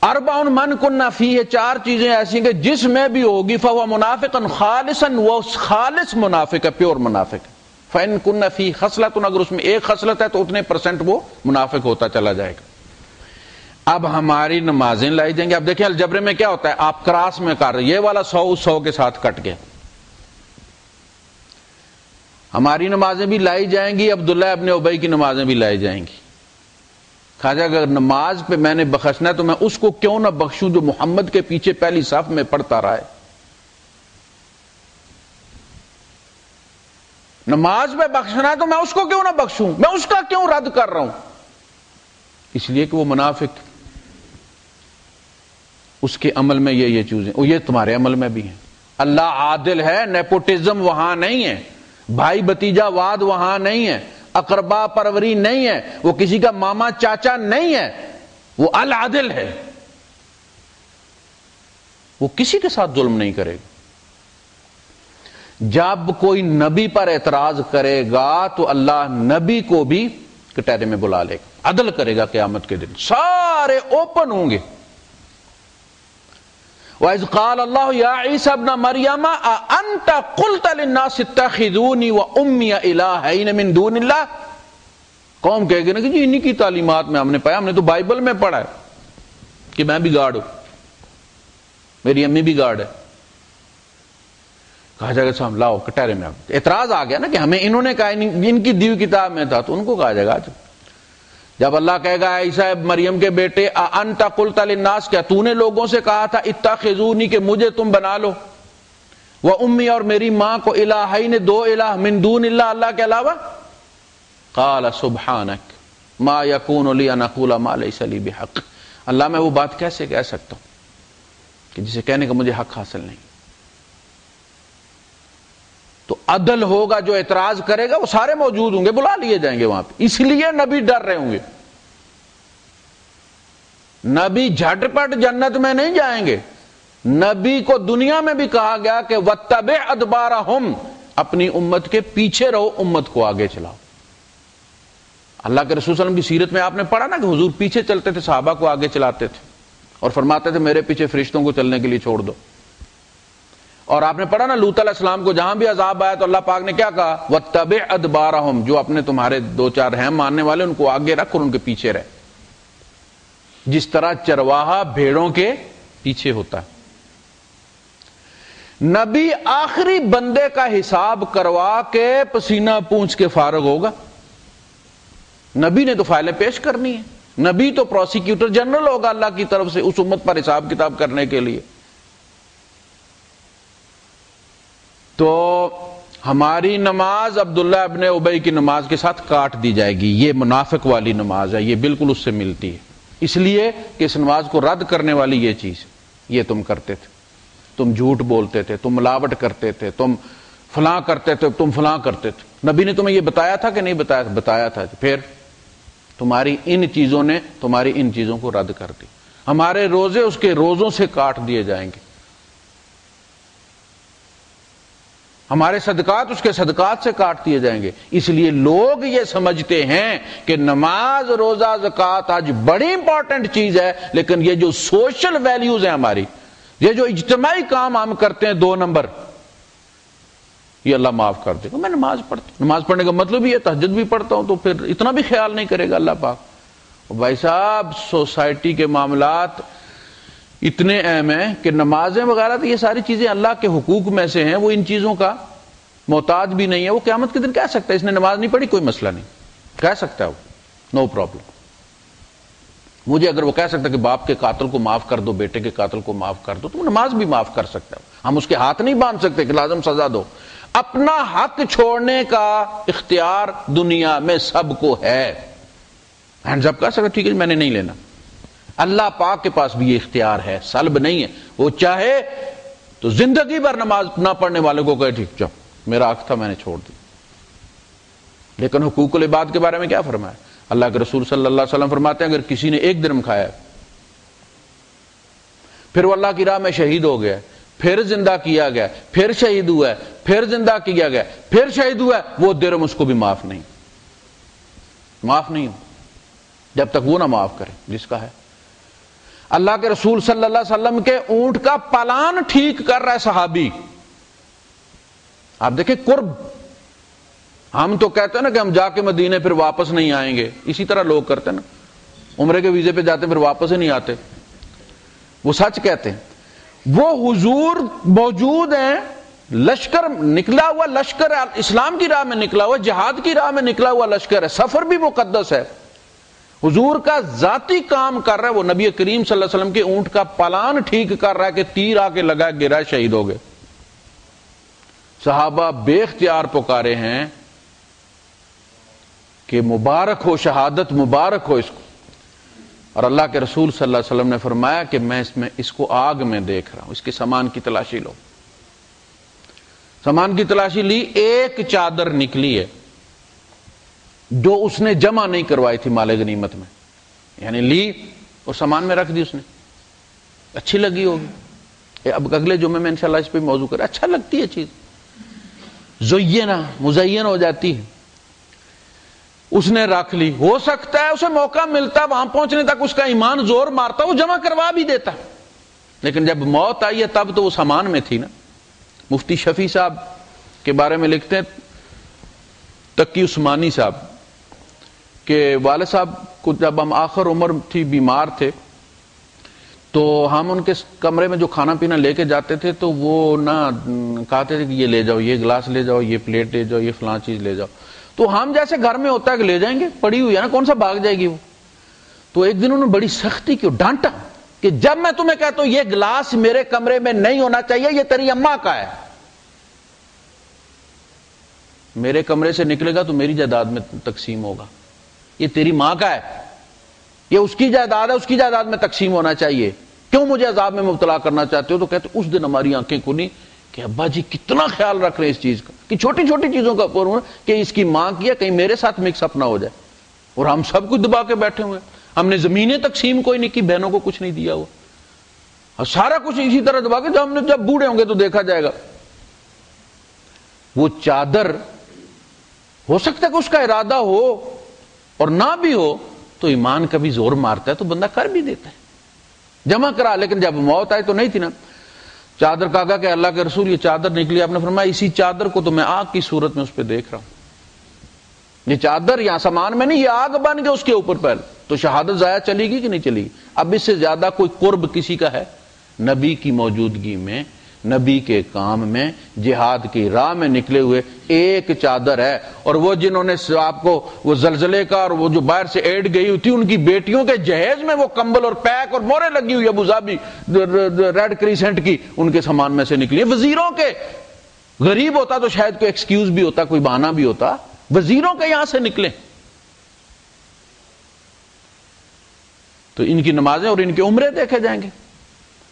40 من کن فیہ، 4 چیزیں ایسی ہیں کہ جس میں بھی ہوگی فہو منافقا خالصا، وہ خالص منافق ہے، پیور منافق ہے۔ فإن کن فیہ خصلۃ، اگر اس میں ایک خصلت ہے تو اتنے % وہ منافق ہوتا چلا جائے گا۔ اب ہماری نمازیں لائی جائیں گے۔ اب دیکھیں الجبر میں کیا ہوتا ہے، آپ کراس میں کر رہے، یہ والا 100 کے ساتھ کٹ گیا۔ ہماری نمازیں بھی لائی جائیں گی، عبداللہ ابن ابی کی نمازیں بھی لائی جائیں گی۔ خواجہ اگر نماز پہ میں نے بخشنا ہے تو میں اس کو کیوں نہ بخشوں جو محمد کے پیچھے پہلی صف میں پڑھتا رہا ہے۔ نماز پہ بخشنا ہے تو میں اس کو کیوں نہ بخشوں، میں اس کا کیوں رد کر رہا ہوں؟ اس لیے کہ وہ منافق، اس کے عمل میں یہ چیزیں، اور یہ تمہارے عمل میں بھی ہیں۔ اللہ عادل ہے، نیپوٹزم وہاں نہیں ہے، بھائی بتیجا واد وہاں نہیں ہے، اقربا پروری نہیں ہے، وہ کسی کا ماما چاچا نہیں ہے، وہ العادل ہے، وہ کسی کے ساتھ ظلم نہیں کرے گا۔ جب کوئی نبی پر اعتراض کرے گا تو اللہ نبی کو بھی کٹہرے میں بلا لے گا، عدل کرے گا، قیامت کے دن سارے اوپن ہوں گے۔ وَإِذْ قَالَ اللَّهُ يَا عِيسَى ابْنَ مَرْيَمَ أَأَنْتَ قُلْتَ لِلنَّاسِ اتَّخِذُونِي وَأُمِّيَ إِلَٰهَيْنِ مِن دُونِ اللَّهِ۔ قوم کہے گی نا کہ جی انہی کی تعلیمات میں ہم نے پایا، ہم نے تو بائبل میں پڑھا ہے کہ میں بھی گاڈ ہوں، میری امی بھی گاڈ ہے۔ کہا جائے گا صاحب لاؤ کٹہرے میں، اعتراض آ گیا نا کہ ہمیں انہوں نے کہا، ان کی دی ہوئی کتاب میں تھا، تو ان کو کہا جائے گا جب اللہ کہے گا عیسیٰ مریم کے بیٹے انت قلت للناس، کیا تو نے لوگوں سے کہا تھا اتخذونی کہ مجھے تم بنا لو، وہ امی اور میری ماں کو الہین 2 الہ من دون اللہ، اللہ کے علاوہ؟ قال سبحانک ما یکون لی ان اقول ما لیس لی بحق، اللہ میں وہ بات کیسے کہہ سکتا ہوں کہ جسے کہنے کا مجھے حق حاصل نہیں۔ تو عدل ہوگا، جو اعتراض کرے گا وہ سارے موجود ہوں گے، بلا لیے جائیں گے وہاں پہ. اس لیے نبی ڈر رہے ہوں گے. نبی جھٹ پٹ جنت میں نہیں جائیں گے. نبی کو دنیا میں بھی کہا گیا کہ وَاتَّبِعْ أَدْبَارَهُمْ، اپنی امت کے پیچھے رہو، امت کو آگے چلاؤ. اللہ کے رسول صلی اللہ علیہ وسلم کی سیرت میں آپ نے پڑھا نا کہ حضور پیچھے چلتے تھے، صحابہ کو آگے چلاتے تھے اور فرماتے تھے میرے پیچھے فرشتوں کو چلنے کے لیے چھوڑ دو. اور آپ نے پڑھا نا لوط علیہ السلام کو جہاں بھی عذاب آیا تو اللہ پاک نے کیا کہا؟ وَاتَّبِعْ أَدْبَارَهُمْ، جو اپنے تمہارے دو چار ہیں ماننے والے ان کو آگے رکھ اور ان کے پیچھے رہ، جس طرح چرواہا بھیڑوں کے پیچھے ہوتا ہے. نبی آخری بندے کا حساب کروا کے پسینہ پونچھ کے فارغ ہوگا. نبی نے تو فائلیں پیش کرنی ہے. نبی تو پروسیکیوٹر جنرل ہوگا اللہ کی طرف سے اس امت پر حساب کتاب کرنے کے لیے. تو ہماری نماز عبداللہ ابن ابی کی نماز کے ساتھ کاٹ دی جائے گی. یہ منافق والی نماز ہے، یہ بالکل اس سے ملتی ہے، اس لیے کہ اس نماز کو رد کرنے والی یہ چیز، یہ تم کرتے تھے، تم جھوٹ بولتے تھے، تم ملاوٹ کرتے تھے، تم فلاں کرتے تھے، تم فلاں کرتے تھے. نبی نے تمہیں یہ بتایا تھا کہ نہیں بتایا تھا؟ بتایا تھا. پھر تمہاری ان چیزوں نے تمہاری ان چیزوں کو رد کر دی. ہمارے روزے اس کے روزوں سے کاٹ دیے جائیں گے، ہمارے صدقات اس کے صدقات سے کاٹ دیے جائیں گے. اس لیے لوگ یہ سمجھتے ہیں کہ نماز، روزہ، زکوٰۃ آج بڑی امپورٹنٹ چیز ہے، لیکن یہ جو سوشل ویلیوز ہیں ہماری، یہ جو اجتماعی کام ہم کرتے ہیں 2 نمبر، یہ اللہ معاف کر دے گا. میں نماز پڑھتا ہوں، نماز پڑھنے کا مطلب یہ تہجد بھی پڑھتا ہوں، تو پھر اتنا بھی خیال نہیں کرے گا اللہ پاک. بھائی صاحب سوسائٹی کے معاملات اتنے اہم ہیں کہ نمازیں وغیرہ تو یہ ساری چیزیں اللہ کے حقوق میں سے ہیں، وہ ان چیزوں کا محتاج بھی نہیں ہے. وہ قیامت کے دن کہہ سکتا ہے اس نے نماز نہیں پڑھی، کوئی مسئلہ نہیں، کہہ سکتا ہے وہ، نو پرابلم. مجھے اگر وہ کہہ سکتا کہ باپ کے قاتل کو معاف کر دو، بیٹے کے قاتل کو معاف کر دو، تو وہ نماز بھی معاف کر سکتا ہے. ہم اس کے ہاتھ نہیں باندھ سکتے کہ لازم سزا دو. اپنا حق چھوڑنے کا اختیار دنیا میں سب کو ہے. ہینڈز اپ کر سکتا ٹھیک ہے میں نے نہیں لینا. اللہ پاک کے پاس بھی یہ اختیار ہے، سلب نہیں ہے. وہ چاہے تو زندگی بھر نماز نہ پڑھنے والے کو کہے ٹھیک جاؤ میرا حق تھا میں نے چھوڑ دی. لیکن حقوق العباد کے بارے میں کیا فرمایا؟ اللہ کے رسول صلی اللہ علیہ وسلم فرماتے ہیں اگر کسی نے 1 درہم کھایا ہے، پھر وہ اللہ کی راہ میں شہید ہو گیا، پھر زندہ کیا گیا، پھر شہید ہوا ہے، پھر زندہ کیا گیا، پھر شہید ہوا ہے، وہ درہم اس کو بھی معاف نہیں ہو جب تک وہ نہ معاف کرے جس کا ہے. اللہ کے رسول صلی اللہ علیہ وسلم کے اونٹ کا پالان ٹھیک کر رہا ہے صحابی. آپ دیکھیں قرب. ہم تو کہتے ہیں نا کہ ہم جا کے مدینے پھر واپس نہیں آئیں گے، اسی طرح لوگ کرتے ہیں نا، عمرے کے ویزے پہ جاتے پھر واپس ہی نہیں آتے. وہ سچ کہتے ہیں. وہ حضور موجود ہیں، لشکر نکلا ہوا، لشکر اسلام کی راہ میں نکلا ہوا، جہاد کی راہ میں نکلا ہوا لشکر ہے، سفر بھی مقدس ہے. حضور کا ذاتی کام کر رہا ہے، وہ نبی کریم صلی اللہ علیہ وسلم کے اونٹ کا پالان ٹھیک کر رہا ہے کہ تیر آ کے لگا، گرا، شہید ہو گئے. صحابہ بے اختیار پکارے ہیں کہ مبارک ہو شہادت، مبارک ہو اس کو. اور اللہ کے رسول صلی اللہ علیہ وسلم نے فرمایا کہ میں اس کو آگ میں دیکھ رہا ہوں، اس کے سامان کی تلاشی لو. سامان کی تلاشی لی، ایک چادر نکلی ہے جو اس نے جمع نہیں کروائی تھی مال غنیمت میں، یعنی لی اور سامان میں رکھ دی. اس نے اچھی لگی ہوگی، اب اگلے جمعے میں انشاءاللہ اس پہ موضوع کرے. اچھا لگتی ہے چیز، زینہ مزین ہو جاتی ہے. اس نے رکھ لی. ہو سکتا ہے اسے موقع ملتا وہاں پہنچنے تک اس کا ایمان زور مارتا، وہ جمع کروا بھی دیتا، لیکن جب موت آئی ہے تب تو وہ سامان میں تھی نا. مفتی شفیع صاحب کے بارے میں لکھتے ہیں تقی عثمانی صاحب کہ والد صاحب کو جب ہم آخر عمر تھی، بیمار تھے، تو ہم ان کے کمرے میں جو کھانا پینا لے کے جاتے تھے تو وہ نہ کہتے تھے کہ یہ لے جاؤ، یہ گلاس لے جاؤ، یہ پلیٹ لے جاؤ، یہ فلاں چیز لے جاؤ. تو ہم جیسے گھر میں ہوتا ہے کہ لے جائیں گے، پڑی ہوئی ہے نا، کون سا بھاگ جائے گی وہ. تو ایک دن انہوں نے بڑی سختی کی، ڈانٹا کہ جب میں تمہیں کہتا ہوں یہ گلاس میرے کمرے میں نہیں ہونا چاہیے، یہ تیری اماں کا ہے، میرے کمرے سے نکلے گا تو میری جائیداد میں تقسیم ہوگا، یہ تیری ماں کا ہے، یہ اس کی جائیداد ہے، اس کی جائیداد میں تقسیم ہونا چاہیے، کیوں مجھے عذاب میں مبتلا کرنا چاہتے ہو؟ تو کہتے اس دن ہماری آنکھیں کھلی کہ ابا جی کتنا خیال رکھ رہے ہیں اس چیز کا کہ چھوٹی چھوٹی چیزوں کا کہ اس کی ماں کیا کہیں میرے ساتھ مکس اپ نہ ہو جائے، اور ہم سب کچھ دبا کے بیٹھے ہوئے، ہم نے زمینیں تقسیم کوئی نہیں کی، بہنوں کو کچھ نہیں دیا ہوا، اور سارا کچھ اسی طرح دبا کے جب بوڑھے ہوں گے تو دیکھا جائے گا۔ وہ چادر ہو سکتا ہے کہ اس کا ارادہ ہو اور نہ بھی ہو، تو ایمان کبھی زور مارتا ہے تو بندہ کر بھی دیتا ہے، جمع کرا، لیکن جب موت آئے تو نہیں تھی نا۔ چادر کہا کہ اللہ کے رسول یہ چادر نکلی، آپ نے فرمایا اسی چادر کو تو میں آگ کی صورت میں اس پہ دیکھ رہا ہوں، یہ چادر یہاں سامان میں نہیں، یہ آگ بن کے اس کے اوپر پہلے، تو شہادت ضائع چلے گی کہ نہیں چلے گی؟ اب اس سے زیادہ کوئی قرب کسی کا ہے؟ نبی کی موجودگی میں، نبی کے کام میں، جہاد کی راہ میں نکلے ہوئے ایک چادر ہے، اور وہ جنہوں نے آپ کو وہ زلزلے کا اور وہ جو باہر سے ایڈ گئی ہوئی تھی ان کی بیٹیوں کے جہیز میں وہ کمبل اور پیک اور مورے لگی ہوئی ابو ظبی ریڈ کریسنٹ کی، ان کے سامان میں سے نکلی، وزیروں کے، غریب ہوتا تو شاید کوئی ایکسکیوز بھی ہوتا، کوئی بہانہ بھی ہوتا، وزیروں کے یہاں سے نکلے۔ تو ان کی نمازیں اور ان کے عمرے دیکھے جائیں گے۔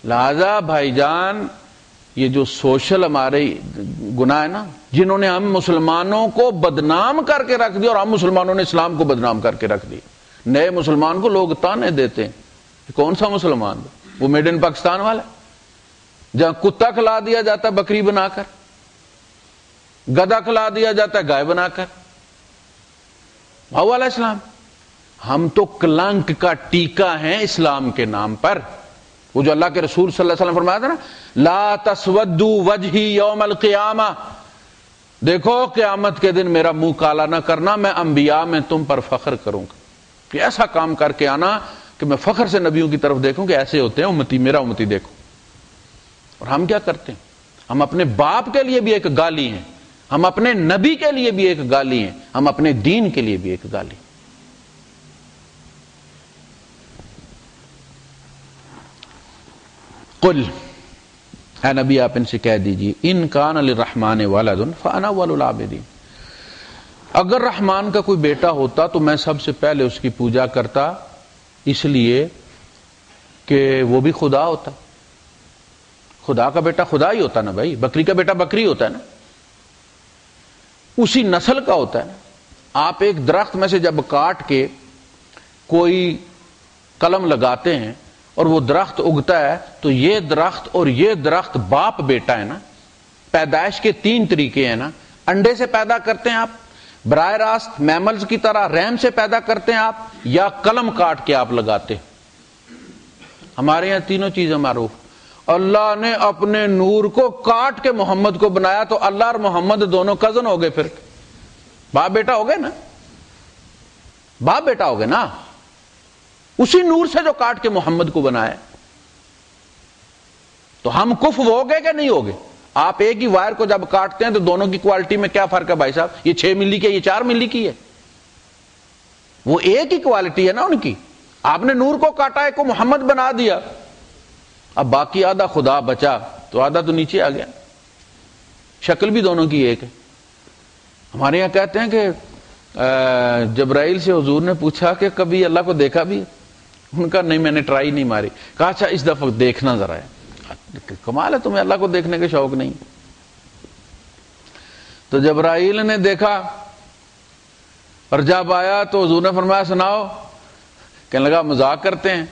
لہذا بھائی جان، یہ جو سوشل ہمارے گناہ ہے نا، جنہوں نے ہم مسلمانوں کو بدنام کر کے رکھ دیا، اور ہم مسلمانوں نے اسلام کو بدنام کر کے رکھ دیا۔ نئے مسلمان کو لوگ تانے دیتے ہیں، کون سا مسلمان؟ وہ میڈ ان پاکستان والا، جہاں کتا کھلا دیا جاتا ہے بکری بنا کر، گدھا کھلا دیا جاتا ہے گائے بنا کر، وہ والا اسلام؟ ہم تو کلنک کا ٹیکا ہیں اسلام کے نام پر۔ وہ جو اللہ کے رسول صلی اللہ علیہ وسلم فرمایا تھا نا، لا تسودوا وجہی یوم القیامہ، دیکھو قیامت کے دن میرا منہ کالا نہ کرنا، میں انبیاء میں تم پر فخر کروں گا، کہ ایسا کام کر کے آنا کہ میں فخر سے نبیوں کی طرف دیکھوں کہ ایسے ہوتے ہیں امتی، میرا امتی دیکھو۔ اور ہم کیا کرتے ہیں؟ ہم اپنے باپ کے لیے بھی ایک گالی ہیں، ہم اپنے نبی کے لیے بھی ایک گالی ہیں، ہم اپنے دین کے لیے بھی ایک گالی ہیں۔ قل، اے نبی آپ ان سے کہہ دیجئے، ان کان للرحمن ولد فانا اول العابدین، اگر رحمان کا کوئی بیٹا ہوتا تو میں سب سے پہلے اس کی پوجا کرتا، اس لیے کہ وہ بھی خدا ہوتا۔ خدا کا بیٹا خدا ہی ہوتا نا بھائی، بکری کا بیٹا بکری ہوتا ہے نا، اسی نسل کا ہوتا ہے نا۔ آپ ایک درخت میں سے جب کاٹ کے کوئی قلم لگاتے ہیں اور وہ درخت اگتا ہے تو یہ درخت اور یہ درخت باپ بیٹا ہے نا۔ پیدائش کے 3 طریقے ہیں نا، انڈے سے پیدا کرتے ہیں آپ، براہ راست میملز کی طرح رحم سے پیدا کرتے ہیں آپ، یا قلم کاٹ کے آپ لگاتے ہیں۔ ہمارے یہاں تینوں چیزیں معروف۔ اللہ نے اپنے نور کو کاٹ کے محمد کو بنایا تو اللہ اور محمد دونوں کزن ہو گئے، پھر باپ بیٹا ہو گئے نا، باپ بیٹا ہو گئے نا، اسی نور سے جو کاٹ کے محمد کو بنایا۔ تو ہم کف ہو گئے کہ نہیں ہو گئے؟ آپ ایک ہی وائر کو جب کاٹتے ہیں تو دونوں کی کوالٹی میں کیا فرق ہے بھائی صاحب؟ یہ 6 ملی کی ہے، یہ 4 ملی کی ہے، وہ ایک ہی کوالٹی ہے نا ان کی۔ آپ نے نور کو کاٹا ہے کو محمد بنا دیا، اب باقی آدھا خدا بچا تو آدھا تو نیچے آ گیا، شکل بھی دونوں کی ایک ہے۔ ہمارے یہاں کہتے ہیں کہ جبرائیل سے حضور نے پوچھا کہ کبھی اللہ کو دیکھا بھی؟ ان کا نہیں، میں نے ٹرائی نہیں ماری۔ کہا اچھا اس دفعہ دیکھنا ذرا ہے۔ کمال ہے، تمہیں اللہ کو دیکھنے کے شوق نہیں۔ تو جبرائیل نے دیکھا اور جب آیا تو حضور نے فرمایا سناؤ، کہنے لگا مذاق کرتے ہیں،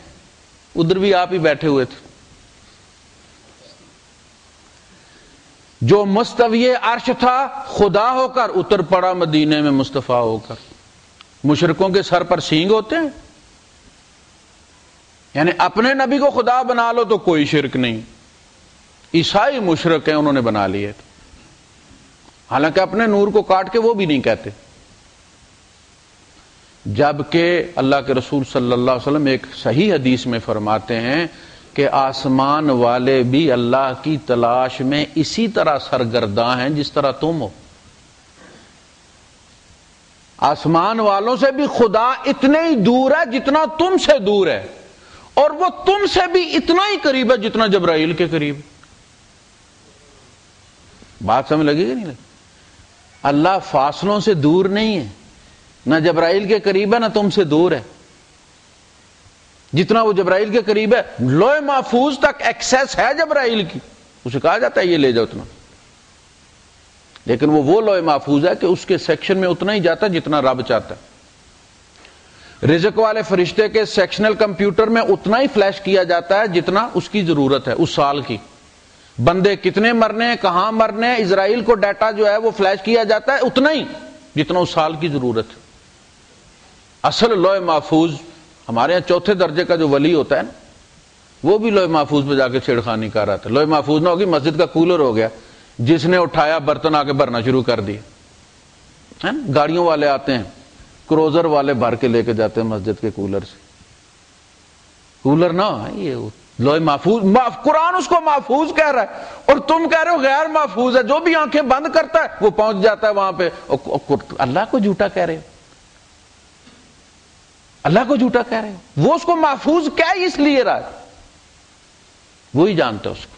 ادھر بھی آپ ہی بیٹھے ہوئے تھے۔ جو مستوی عرش تھا خدا ہو کر اتر پڑا مدینے میں مصطفیٰ ہو کر۔ مشرکوں کے سر پر سینگ ہوتے ہیں، یعنی اپنے نبی کو خدا بنا لو تو کوئی شرک نہیں۔ عیسائی مشرک ہیں، انہوں نے بنا لیے، حالانکہ اپنے نور کو کاٹ کے وہ بھی نہیں کہتے۔ جبکہ اللہ کے رسول صلی اللہ علیہ وسلم ایک صحیح حدیث میں فرماتے ہیں کہ آسمان والے بھی اللہ کی تلاش میں اسی طرح سرگرداں ہیں جس طرح تم ہو۔ آسمان والوں سے بھی خدا اتنے ہی دور ہے جتنا تم سے دور ہے، اور وہ تم سے بھی اتنا ہی قریب ہے جتنا جبرائیل کے قریب۔ بات سمجھ لگی کہ نہیں لگی؟ اللہ فاصلوں سے دور نہیں ہے، نہ جبرائیل کے قریب ہے نہ تم سے دور ہے۔ جتنا وہ جبرائیل کے قریب ہے، لوح محفوظ تک ایکسیس ہے جبرائیل کی، اسے کہا جاتا ہے یہ لے جاؤ اتنا۔ لیکن وہ لوح محفوظ ہے کہ اس کے سیکشن میں اتنا ہی جاتا ہے جتنا رب چاہتا ہے. رزق والے فرشتے کے سیکشنل کمپیوٹر میں اتنا ہی فلیش کیا جاتا ہے جتنا اس کی ضرورت ہے اس سال کی. بندے کتنے مرنے ہیں، کہاں مرنے ہیں، اسرائیل کو ڈیٹا جو ہے وہ فلیش کیا جاتا ہے اتنا ہی جتنا اس سال کی ضرورت ہے. اصل لوح محفوظ ہمارے یہاں چوتھے درجے کا جو ولی ہوتا ہے نا، وہ بھی لوح محفوظ پہ جا کے چھیڑخانی کر رہا تھا. لوح محفوظ نہ ہوگی مسجد کا کولر ہو گیا، جس نے اٹھایا برتن آ کے بھرنا شروع کر دیے. گاڑیوں والے آتے ہیں، کروزر والے بھر کے لے کے جاتے ہیں مسجد کے کولر سے. کولر نہ یہ لوح محفوظ، قرآن اس کو محفوظ کہہ رہا ہے اور تم کہہ رہے ہو غیر محفوظ ہے. جو بھی آنکھیں بند کرتا ہے وہ پہنچ جاتا ہے وہاں پہ. اللہ کو جھوٹا کہہ رہے ہو، اللہ کو جھوٹا کہہ رہے ہو. وہ اس کو محفوظ کیا اس لیے رہا ہے، وہی جانتا ہے اس کو.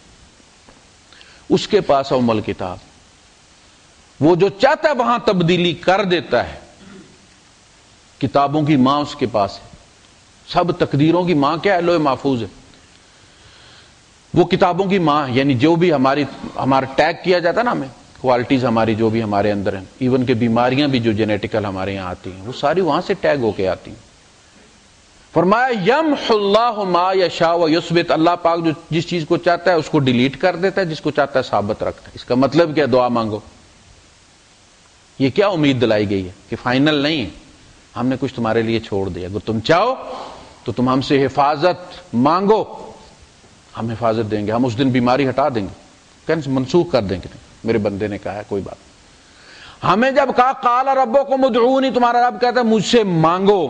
اس کے پاس ام الکتاب، وہ جو چاہتا ہے وہاں تبدیلی کر دیتا ہے. کتابوں کی ماں اس کے پاس ہے، سب تقدیروں کی ماں کیا ہے؟ لوح محفوظ ہے. وہ کتابوں کی ماں، یعنی جو بھی ہمارا ٹیگ کیا جاتا ہے نا، ہمیں کوالٹیز ہماری جو بھی ہمارے اندر ہیں، ایون کہ بیماریاں بھی جو جینیٹیکل ہمارے یہاں آتی ہیں، وہ ساری وہاں سے ٹیگ ہو کے آتی ہیں. فرمایا یمحو اللہ ما یشاء و یثبت، اللہ پاک جو جس چیز کو چاہتا ہے اس کو ڈیلیٹ کر دیتا ہے، جس کو چاہتا ہے ثابت رکھتا ہے. اس کا مطلب کیا؟ دعا مانگو. یہ کیا امید دلائی گئی ہے کہ فائنل نہیں ہے، ہم نے کچھ تمہارے لیے چھوڑ دیا. اگر تم چاہو تو تم ہم سے حفاظت مانگو، ہم حفاظت دیں گے. ہم اس دن بیماری ہٹا دیں گے، منسوخ کر دیں گے. میرے بندے نے کہا ہے کوئی بات. ہمیں جب کہا قال ربکم ادعونی، تمہارا رب کہتا ہے مجھ سے مانگو،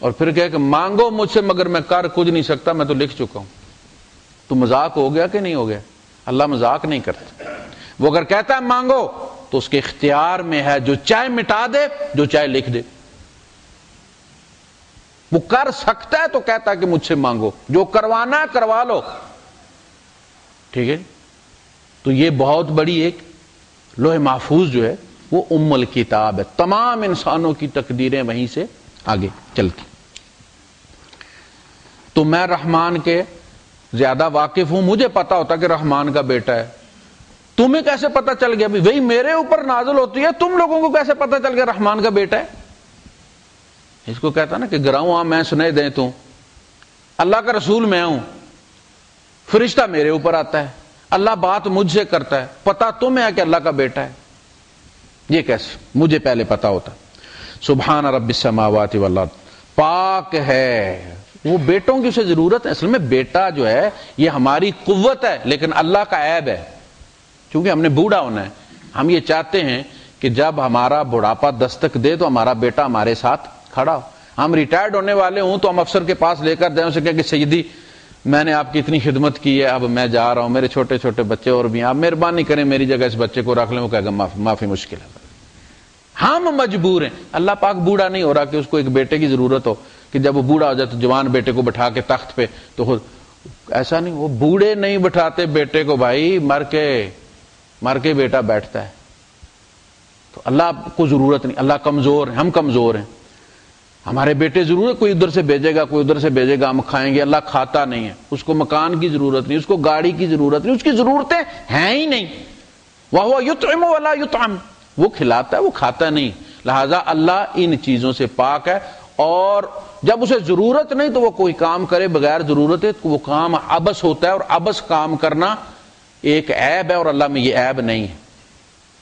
اور پھر کہے کہ مانگو مجھ سے مگر میں کر کچھ نہیں سکتا، میں تو لکھ چکا ہوں. تو مذاق ہو گیا کہ نہیں ہو گیا؟ اللہ مذاق نہیں کرتا. وہ اگر کہتا ہے مانگو تو اس کے اختیار میں ہے، جو چاہے مٹا دے، جو چاہے لکھ دے. وہ کر سکتا ہے تو کہتا ہے کہ مجھ سے مانگو، جو کروانا ہے کروا لو. ٹھیک ہے. تو یہ بہت بڑی ایک لوح محفوظ جو ہے وہ ام الکتاب ہے. تمام انسانوں کی تقدیریں وہیں سے آگے چلتی. تو میں رحمان کے زیادہ واقف ہوں، مجھے پتا ہوتا کہ رحمان کا بیٹا ہے. تمہیں کیسے پتا چل گیا؟ وہی میرے اوپر نازل ہوتی ہے، تم لوگوں کو کیسے پتا چل گیا رحمان کا بیٹا ہے؟ اس کو کہتا نا کہ گراؤں آ میں سنے دیں تو اللہ کا رسول میں ہوں، فرشتہ میرے اوپر آتا ہے، اللہ بات مجھ سے کرتا ہے، پتا تمہیں ہے کہ اللہ کا بیٹا ہے. یہ کیسے؟ مجھے پہلے پتا ہوتا. سبحان رب السماوات والارض، پاک ہے. وہ بیٹوں کی اسے ضرورت ہے. اصل میں بیٹا جو ہے یہ ہماری قوت ہے، لیکن اللہ کا عیب ہے، کیونکہ ہم نے بوڑھا ہونا ہے. ہم یہ چاہتے ہیں کہ جب ہمارا بڑھاپا دستک دے تو ہمارا بیٹا ہمارے ساتھ کھڑا ہو. ہم ریٹائرڈ ہونے والے ہوں تو ہم افسر کے پاس لے کر جائیں، اسے کہیں کہ سیدی میں نے آپ کی اتنی خدمت کی ہے، اب میں جا رہا ہوں، میرے چھوٹے چھوٹے بچے اور بھی، آپ مہربانی کریں میری جگہ اس بچے کو رکھ لیں. وہ کہے گا معافی مشکل ہے، ہم مجبور ہیں. اللہ پاک بوڑھا نہیں ہو رہا کہ اس کو ایک بیٹے کی ضرورت ہو کہ جب وہ بوڑھا ہو جائے تو جوان بیٹے کو بٹھا کے تخت پہ. تو خود ایسا نہیں، وہ بوڑھے نہیں بٹھاتے بیٹے کو، بھائی مر کے بیٹا بیٹھتا ہے. تو اللہ کو ضرورت نہیں، اللہ کمزور ہے، ہم کمزور ہیں. ہمارے بیٹے ضرورت، کوئی ادھر سے بھیجے گا کوئی ادھر سے بھیجے گا، ہم کھائیں گے. اللہ کھاتا نہیں ہے، اس کو مکان کی ضرورت نہیں، اس کو گاڑی کی ضرورت نہیں، اس کی ضرورتیں ہیں ہی نہیں. وَهُوَ يُطْعِمُ وَلَا يُطْعَمُ، وہ کھلاتا ہے وہ کھاتا نہیں. لہذا اللہ ان چیزوں سے پاک ہے، اور جب اسے ضرورت نہیں تو وہ کوئی کام کرے بغیر ضرورت ہے تو وہ کام عبث ہوتا ہے، اور عبث کام کرنا ایک عیب ہے، اور اللہ میں یہ عیب نہیں ہے.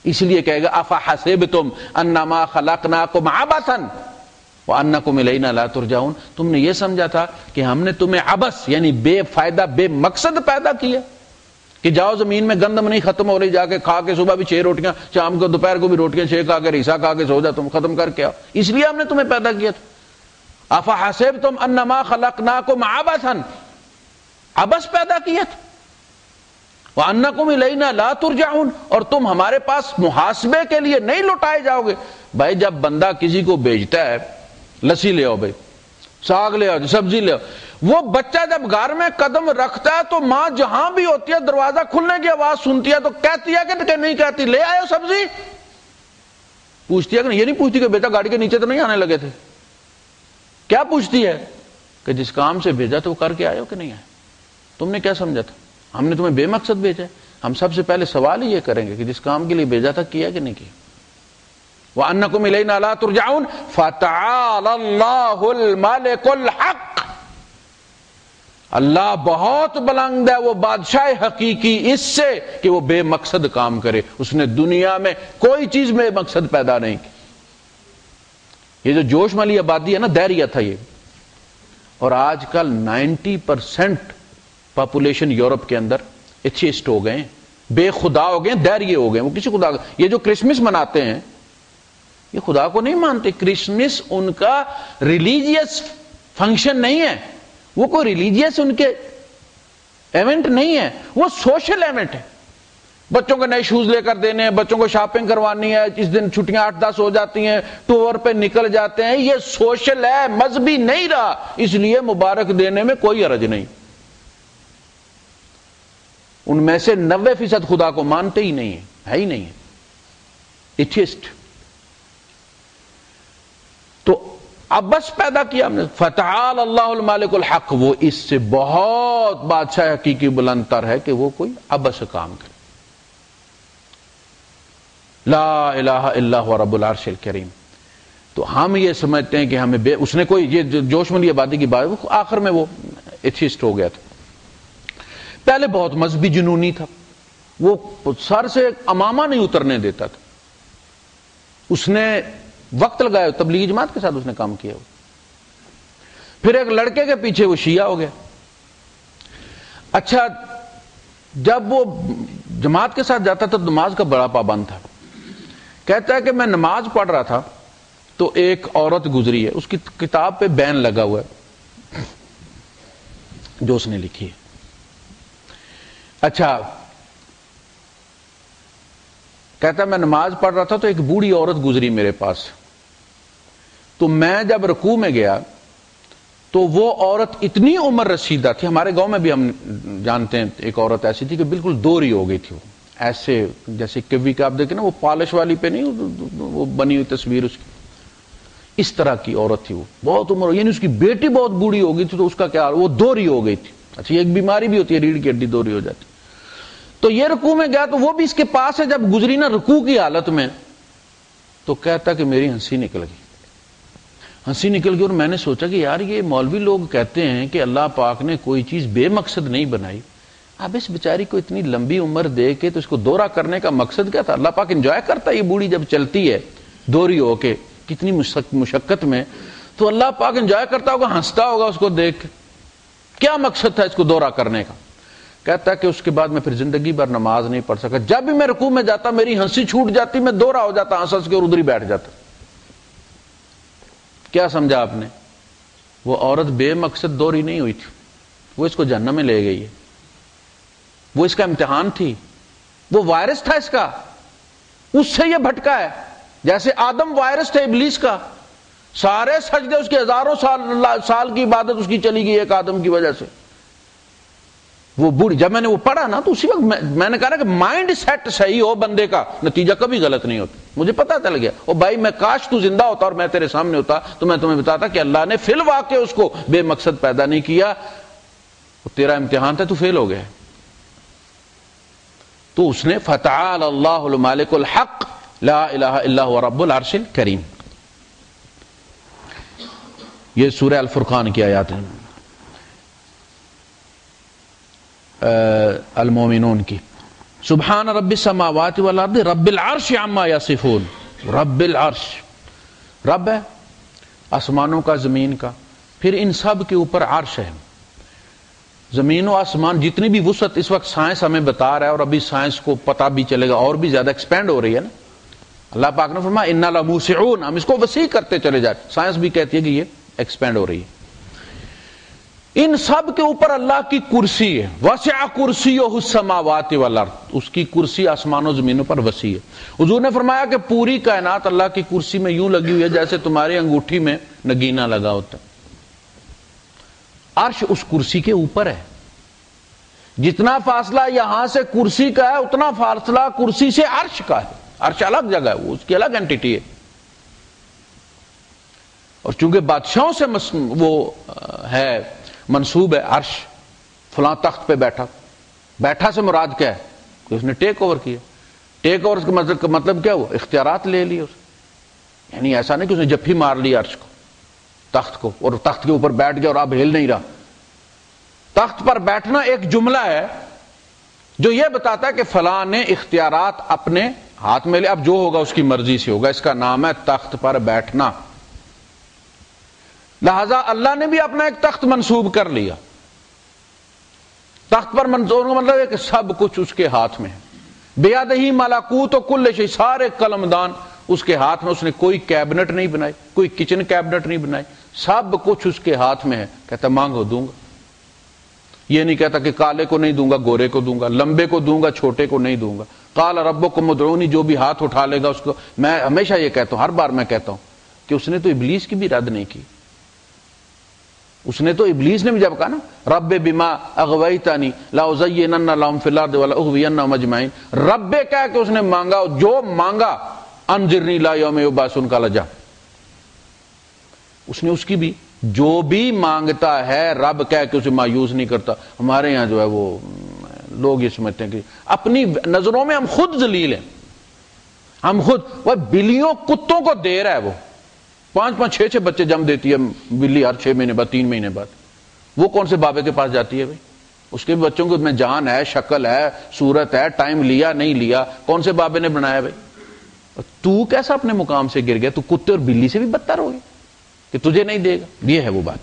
اس لیے کہے گا افحسبتم انما خلقناکم عبثا وانکم الینا لا ترجعون، تم نے یہ سمجھا تھا کہ ہم نے تمہیں عبث یعنی بے فائدہ بے مقصد پیدا کیا کہ جاؤ زمین میں گندم نہیں ختم ہو رہی، جا کے کھا کے صبح بھی 6 روٹیاں، شام کو دوپہر کو بھی روٹیاں 6 کھا کے ریسا کھا کے سو جا، تم ختم کر کے آؤ. اس لیے ہم نے تمہیں پیدا کیا تھا. افحسبتم انما خلقناکم عبثا، عبث پیدا کیا تھا. وانکم الینا لا ترجعون، اور تم ہمارے پاس محاسبے کے لیے نہیں لوٹائے جاؤ گے. بھائی جب بندہ کسی کو بھیجتا ہے لسی لے آؤ، بھائی ساگ لے آؤ، سبزی لے آؤ، وہ بچہ جب گھر میں قدم رکھتا ہے تو ماں جہاں بھی ہوتی ہے دروازہ کھلنے کی آواز سنتی ہے تو کہتی ہے کہ نہیں کہتی لے آئے سبزی؟ پوچھتی ہے کہ نہیں؟ یہ نہیں پوچھتی کہ بیٹا گاڑی کے نیچے تو نہیں آنے لگے تھے. کیا پوچھتی ہے کہ جس کام سے بھیجا تو وہ کر کے آئے ہو کہ نہیں آئے؟ تم نے کیا سمجھا تھا ہم نے تمہیں بے مقصد بھیجا ہے؟ ہم سب سے پہلے سوال ہی یہ کریں گے کہ جس کام کے لیے بھیجا تھا کیا کہ نہیں کیا. وَأَنَّكُمْ إِلَيْنَا لَا تُرْجَعُونَ فَتَعَالَى اللَّهُ الْمَلِكُ الْحَقُّ. اللہ بہت بلند ہے وہ بادشاہ حقیقی اس سے کہ وہ بے مقصد کام کرے. اس نے دنیا میں کوئی چیز میں مقصد پیدا نہیں کی. یہ جو جوش والی آبادی ہے نا، دہریہ تھا یہ، اور آج کل 90% پاپولیشن یورپ کے اندر ایتھیسٹ ہو گئے ہیں، بے خدا ہو گئے ہیں، دہریے ہو گئے ہیں. وہ کسی خدا، یہ جو کرسمس مناتے ہیں یہ خدا کو نہیں مانتے. کرسمس ان کا ریلیجیس فنکشن نہیں ہے، وہ کوئی ریلیجیس ان کے ایونٹ نہیں ہے، وہ سوشل ایونٹ ہے. بچوں کو نئے شوز لے کر دینے ہیں، بچوں کو شاپنگ کروانی ہے، اس دن چھٹیاں 8-10 ہو جاتی ہیں، ٹور پہ نکل جاتے ہیں. یہ سوشل ہے، مذہبی نہیں رہا، اس لیے مبارک دینے میں کوئی حرج نہیں. ان میں سے 90% خدا کو مانتے ہی نہیں ہے ہی نہیں ہے، ایتھیسٹ. تو ابس پیدا کیا ہم نے. فتعال اللہ المالک الحق، وہ اس سے بہت بادشاہ حقیقی بلند تر ہے کہ وہ کوئی ابس کام کرے. لا الہ الا هو رب العرش الکریم. تو ہم یہ سمجھتے ہیں کہ ہمیں اس نے کوئی یہ جوش ملی آبادی کی بات، آخر میں وہ ایتھیسٹ ہو گیا تھا. پہلے بہت مذہبی جنونی تھا، وہ سر سے امامہ نہیں اترنے دیتا تھا. اس نے وقت لگایا، تبلیغی جماعت کے ساتھ اس نے کام کیا. پھر ایک لڑکے کے پیچھے وہ شیعہ ہو گیا. اچھا، جب وہ جماعت کے ساتھ جاتا تھا تو نماز کا بڑا پابند تھا. کہتا ہے کہ میں نماز پڑھ رہا تھا تو ایک عورت گزری ہے، اس کی کتاب پہ بین لگا ہوا ہے جو اس نے لکھی ہے. اچھا، کہتا ہے میں نماز پڑھ رہا تھا تو ایک بوڑھی عورت گزری میرے پاس، تو میں جب رکوع میں گیا تو وہ عورت اتنی عمر رسیدہ تھی. ہمارے گاؤں میں بھی ہم جانتے ہیں ایک عورت ایسی تھی کہ بالکل دوری ہو گئی تھی. وہ ایسے جیسے کبھی کا آپ دیکھیں نا، وہ پالش والی پہ نہیں وہ بنی ہوئی تصویر اس کی، اس طرح کی عورت تھی. وہ بہت عمر، یعنی اس کی بیٹی بہت بوڑھی ہو گئی تھی تو اس کا کیا، وہ دوری ہو گئی تھی. اچھا، یہ ایک بیماری بھی ہوتی ہے، ریڑھ کی ہڈی دوری ہو جاتی. تو یہ رکوع میں گیا تو وہ بھی اس کے پاس ہے. جب گزری نا رکوع کی حالت میں، تو کہتا کہ میری ہنسی نکل گئی. اور میں نے سوچا کہ یار یہ مولوی لوگ کہتے ہیں کہ اللہ پاک نے کوئی چیز بے مقصد نہیں بنائی، اب اس بیچاری کو اتنی لمبی عمر دے کے تو اس کو دورہ کرنے کا مقصد کیا تھا؟ اللہ پاک انجوائے کرتا ہے یہ بوڑھی جب چلتی ہے دوری ہو کے کتنی مشقت میں، تو اللہ پاک انجوائے کرتا ہوگا، ہنستا ہوگا اس کو دیکھ کے. کیا مقصد تھا اس کو دورہ کرنے کا؟ کہتا ہے کہ اس کے بعد میں پھر زندگی بھر نماز نہیں پڑھ سکا. جب بھی میں رکوع میں جاتا میری ہنسی چھوٹ جاتی، میں دورہ ہو جاتا ہنس ہنس کے اور ادھر ہی بیٹھ جاتا. کیا سمجھا آپ نے؟ وہ عورت بے مقصد دوری نہیں ہوئی تھی، وہ اس کو جہنم میں لے گئی ہے. وہ اس کا امتحان تھی، وہ وائرس تھا اس کا، اس سے یہ بھٹکا ہے. جیسے آدم وائرس تھے ابلیس کا، سارے سجدے اس کے ہزاروں سال کی عبادت اس کی چلی گئی ایک آدم کی وجہ سے. وہ بوڑھی، جب میں نے وہ پڑھا نا تو اسی وقت میں نے کہا کہ مائنڈ سیٹ صحیح ہو بندے کا، نتیجہ کبھی غلط نہیں ہوتا. مجھے پتا چل گیا، او بھائی میں کاش تو زندہ ہوتا اور میں تیرے سامنے ہوتا تو میں تمہیں بتاتا کہ اللہ نے فی الواقع اس کو بے مقصد پیدا نہیں کیا، وہ تیرا امتحان تھا، تو فیل ہو گیا. تو اس نے فتعال اللہ المالک الحق لا الہ الا هو رب العرش الکریم. یہ سورہ الفرقان کی آیات ہیں، المومنون کی. سبحان رب السماوات والارض رب العرش عما یصفون. رب العرش، رب ہے آسمانوں کا، زمین کا، پھر ان سب کے اوپر عرش ہے. زمین و آسمان جتنی بھی وسعت اس وقت سائنس ہمیں بتا رہا ہے، اور ابھی سائنس کو پتہ بھی چلے گا اور بھی زیادہ ایکسپینڈ ہو رہی ہے نا. اللہ پاک نے فرمایا انا لموسعون، ہم اس کو وسیع کرتے چلے جاتے. سائنس بھی کہتی ہے کہ یہ ایکسپینڈ ہو رہی ہے. ان سب کے اوپر اللہ کی کرسی ہے. وسع کرسیہ السماوات والارض، اس کی کرسی آسمانوں زمینوں پر وسیع ہے. حضور نے فرمایا کہ پوری کائنات اللہ کی کرسی میں یوں لگی ہوئی ہے جیسے تمہاری انگوٹھی میں نگینہ لگا ہوتا ہے. عرش اس کرسی کے اوپر ہے. جتنا فاصلہ یہاں سے کرسی کا ہے اتنا فاصلہ کرسی سے عرش کا ہے. عرش الگ جگہ ہے، وہ اس کی الگ اینٹیٹی ہے. اور چونکہ بادشاہوں سے وہ ہے منصوب ہے عرش، فلاں تخت پہ بیٹھا سے مراد کیا ہے؟ کہ اس نے ٹیک اوور کیا. ٹیک اوور کا مطلب کیا ہوا؟ اختیارات لے لیے اس. یعنی ایسا نہیں کہ اس نے جپھی مار لی عرش کو، تخت کو، اور تخت کے اوپر بیٹھ گیا اور اب ہل نہیں رہا. تخت پر بیٹھنا ایک جملہ ہے جو یہ بتاتا ہے کہ فلاں نے اختیارات اپنے ہاتھ میں لے، اب جو ہوگا اس کی مرضی سے ہوگا. اس کا نام ہے تخت پر بیٹھنا. لہذا اللہ نے بھی اپنا ایک تخت منسوب کر لیا. تخت پر منسوب کا مطلب ہے کہ سب کچھ اس کے ہاتھ میں ہے. بیادہی ملکوت و کل شیء، سارے قلمدان اس کے ہاتھ میں. اس نے کوئی کیبنٹ نہیں بنائی، کوئی کچن کیبنٹ نہیں بنائی، سب کچھ اس کے ہاتھ میں ہے. کہتا مانگو دوں گا. یہ نہیں کہتا کہ کالے کو نہیں دوں گا گورے کو دوں گا، لمبے کو دوں گا چھوٹے کو نہیں دوں گا. قال ربکم ادعونی، جو بھی ہاتھ اٹھا لے گا اس کو. میں ہمیشہ یہ کہتا ہوں، ہر بار میں کہتا ہوں کہ اس نے تو ابلیس کی بھی رد نہیں کی. اس نے تو ابلیس نے بھی جب کہا نا رب بما اغویتنی لازینن لهم فی الارض ولاغوینهم اجمعین، رب کہہ کہ اس نے مانگا، جو مانگا انذرنی الی یوم یبعثون کا لجا. اس نے اس کی بھی جو بھی مانگتا ہے رب کہہ کے اسے مایوس نہیں کرتا. ہمارے ہاں جو ہے وہ لوگ یہ سمجھتے ہیں کہ اپنی نظروں میں ہم خود ذلیل ہیں، ہم خود. وہ بلیوں کتوں کو دے رہا ہے، وہ 5-5 6-6 بچے جم دیتی ہے بلی ہر 6 مہینے بعد 3 مہینے بعد. وہ کون سے بابے کے پاس جاتی ہے بھائی؟ اس کے بچوں کو میں جان ہے، شکل ہے، صورت ہے، ٹائم لیا نہیں لیا، کون سے بابے نے بنایا بھائی؟ تو کیسا اپنے مقام سے گر گیا؟ تو کتے اور بلی سے بھی بدتر ہو گیا کہ تجھے نہیں دے گا. یہ ہے وہ بات.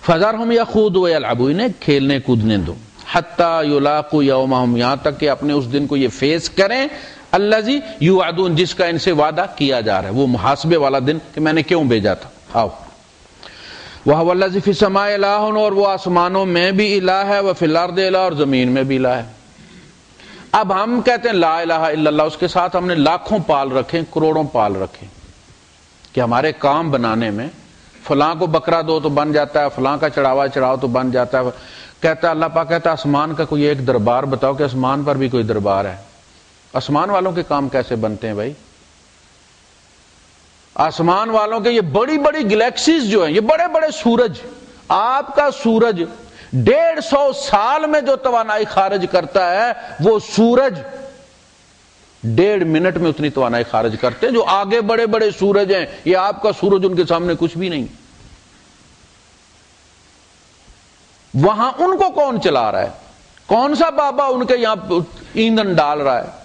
فذرہم یخوضوا ویلعبوا، انہیں کھیلنے کودنے دو. حتی یلاقوا یومہم، یہاں تک کہ اپنے اس دن کو یہ فیس کریں. الذی یوعدون، جس کا ان سے وعدہ کیا جا رہا ہے، وہ محاسبے والا دن کہ میں نے کیوں بھیجا تھا. آؤ. وہو الذی فی السماء الہ، اور وہ آسمانوں میں بھی الہ ہے، وفی الارض الہ، اور زمین میں بھی الہ ہے. اب ہم کہتے ہیں لا الہ الا اللہ، اس کے ساتھ ہم نے لاکھوں پال رکھے، کروڑوں پال رکھے کہ ہمارے کام بنانے میں فلاں کو بکرا دو تو بن جاتا ہے، فلاں کا چڑھاوا چڑھاؤ تو بن جاتا ہے. کہتا ہے اللہ پاک کہتا ہے آسمان کا کوئی ایک دربار بتاؤ کہ آسمان پر بھی کوئی دربار ہے. آسمان والوں کے کام کیسے بنتے ہیں بھائی؟ آسمان والوں کے یہ بڑی بڑی گلیکسیز جو ہیں، یہ بڑے بڑے سورج، آپ کا سورج 150 سال میں جو توانائی خارج کرتا ہے، وہ سورج 1.5 منٹ میں اتنی توانائی خارج کرتے ہیں. جو آگے بڑے بڑے سورج ہیں، یہ آپ کا سورج ان کے سامنے کچھ بھی نہیں. وہاں ان کو کون چلا رہا ہے؟ کون سا بابا ان کے یہاں ایندھن ڈال رہا ہے؟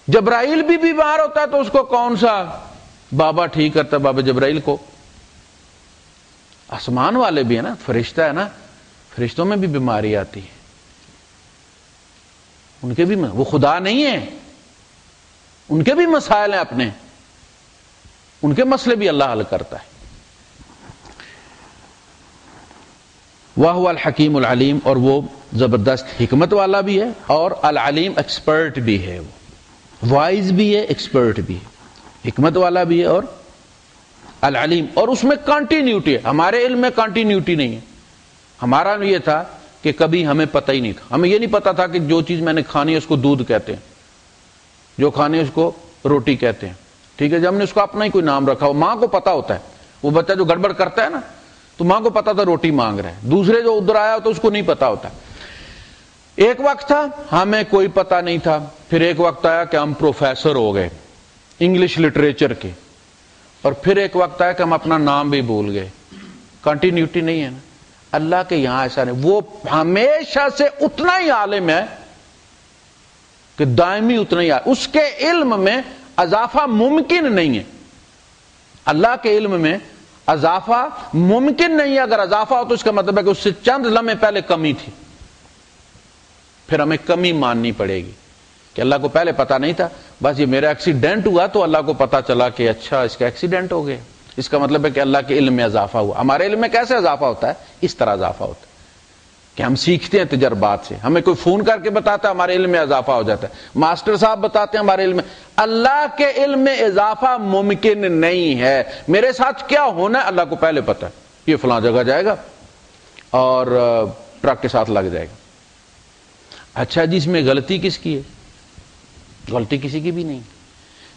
جبرائیل بھی بیمار ہوتا ہے تو اس کو کون سا بابا ٹھیک کرتا ہے؟ بابا جبرائیل کو. آسمان والے بھی ہے نا، فرشتہ ہے نا، فرشتوں میں بھی بیماری آتی ہے، ان کے بھی وہ خدا نہیں ہے، ان کے بھی مسائل ہیں اپنے، ان کے مسئلے بھی اللہ حل کرتا ہے. وَهُوَ الْحَكِيمُ الْعَلِيمُ، اور وہ زبردست حکمت والا بھی ہے اور العلیم ایکسپرٹ بھی ہے، وہ وائز بھی ہے، ایکسپرٹ بھی ہے، حکمت والا بھی ہے اور العلیم. اور اس میں کنٹینیوٹی ہے. ہمارے علم میں کنٹینیوٹی نہیں ہے. ہمارا یہ تھا کہ کبھی ہمیں پتہ ہی نہیں تھا، ہمیں یہ نہیں پتا تھا کہ جو چیز میں نے کھانی ہے اس کو دودھ کہتے ہیں، جو کھانی ہے اس کو روٹی کہتے ہیں. ٹھیک ہے، جب ہم نے اس کو اپنا ہی کوئی نام رکھا ہو. ماں کو پتا ہوتا ہے، وہ بچہ جو گڑبڑ کرتا ہے نا تو ماں کو پتا تھا روٹی مانگ رہا ہے، دوسرے جو ادھر آیا تو اس کو نہیں پتا ہوتا. ایک وقت تھا ہمیں کوئی پتا نہیں تھا، پھر ایک وقت آیا کہ ہم پروفیسر ہو گئے انگلش لٹریچر کے، اور پھر ایک وقت آیا کہ ہم اپنا نام بھی بھول گئے. کنٹینیوٹی نہیں ہے نا. اللہ کے یہاں ایسا نہیں، وہ ہمیشہ سے اتنا ہی عالم ہے کہ دائمی اتنا ہی عالم. اس کے علم میں اضافہ ممکن نہیں ہے. اللہ کے علم میں اضافہ ممکن نہیں ہے. اگر اضافہ ہو تو اس کا مطلب ہے کہ اس سے چند لمحے پہلے کمی تھی، پھر ہمیں کمی ماننی پڑے گی کہ اللہ کو پہلے پتا نہیں تھا، بس یہ میرا ایکسیڈنٹ ہوا تو اللہ کو پتا چلا کہ اچھا اس کا ایکسیڈنٹ ہو گیا. اس کا مطلب ہے کہ اللہ کے علم میں اضافہ ہوا. ہمارے علم میں کیسے اضافہ ہوتا ہے؟ اس طرح اضافہ ہوتا ہے کہ ہم سیکھتے ہیں تجربات سے. ہمیں کوئی فون کر کے بتاتا ہے، ہمارے علم میں اضافہ ہو جاتا ہے. ماسٹر صاحب بتاتے ہیں، ہمارے علم میں. اللہ کے علم میں اضافہ ممکن نہیں ہے. میرے ساتھ کیا ہونا ہے اللہ کو پہلے پتا ہے. یہ فلاں جگہ جائے گا اور ٹرک کے ساتھ لگ جائے گا. اچھا جی، اس میں غلطی کس کی ہے؟ غلطی کسی کی بھی نہیں.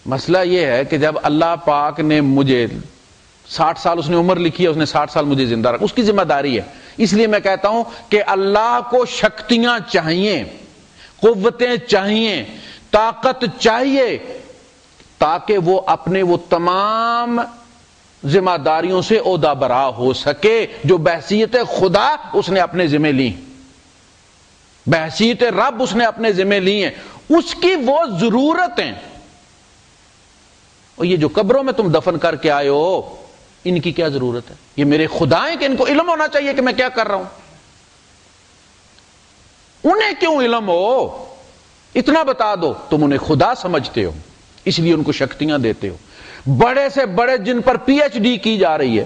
مسئلہ یہ ہے کہ جب اللہ پاک نے مجھے 60 سال اس نے عمر لکھی ہے، اس نے 60 سال مجھے زندہ رکھا، اس کی ذمہ داری ہے. اس لیے میں کہتا ہوں کہ اللہ کو شکتیاں چاہیے، قوتیں چاہیے، طاقت چاہیے، تاکہ وہ اپنے وہ تمام ذمہ داریوں سے عہدہ برا ہو سکے جو بحثیت خدا اس نے اپنے ذمہ لی، بحثیت رب اس نے اپنے ذمہ لی ہیں، اس کی وہ ضرورتیں۔ اور یہ جو قبروں میں تم دفن کر کے آئے ہو، ان کی کیا ضرورت ہے؟ یہ میرے خدا ہیں کہ ان کو علم ہونا چاہیے کہ میں کیا کر رہا ہوں؟ انہیں کیوں علم ہو؟ اتنا بتا دو، تم انہیں خدا سمجھتے ہو اس لیے ان کو شکتیاں دیتے ہو۔ بڑے سے بڑے جن پر پی ایچ ڈی کی جا رہی ہے،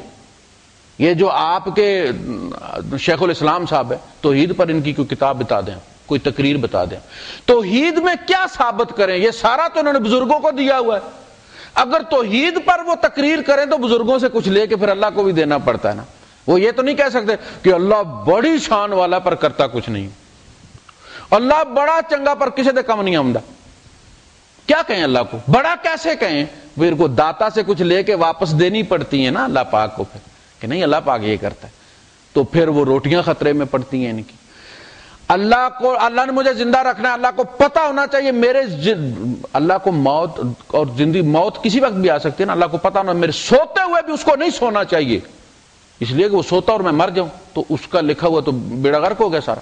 یہ جو آپ کے شیخ الاسلام صاحب ہے، توحید پر ان کی کوئی کتاب بتا دیں، کوئی تقریر بتا دیں، توحید میں کیا ثابت کریں؟ یہ سارا تو انہوں نے بزرگوں کو دیا ہوا ہے۔ اگر توحید پر وہ تقریر کریں تو بزرگوں سے کچھ لے کے پھر اللہ کو بھی دینا پڑتا ہے نا۔ وہ یہ تو نہیں کہہ سکتے کہ اللہ بڑی شان والا پر کرتا کچھ نہیں، اللہ بڑا چنگا پر کسی دے کم نہیں آمدہ۔ کیا کہیں اللہ کو؟ بڑا کیسے کہیں؟ پھر کو داتا سے کچھ لے کے واپس دینی پڑتی ہیں نا اللہ پاک کو، پھر کہ نہیں اللہ پاک یہ کرتا ہے، تو پھر وہ روٹیاں خطرے میں پڑتی ہیں ان کی۔ اللہ کو، اللہ نے مجھے زندہ رکھنا ہے، اللہ کو پتہ ہونا چاہیے میرے اللہ کو موت اور زندگی، موت کسی وقت بھی آ سکتی ہے نا، اللہ کو پتہ ہونا میرے سوتے ہوئے بھی اس کو نہیں سونا چاہیے، اس لیے کہ وہ سوتا اور میں مر جاؤں تو اس کا لکھا ہوا تو بیڑا غرق ہو گیا سارا،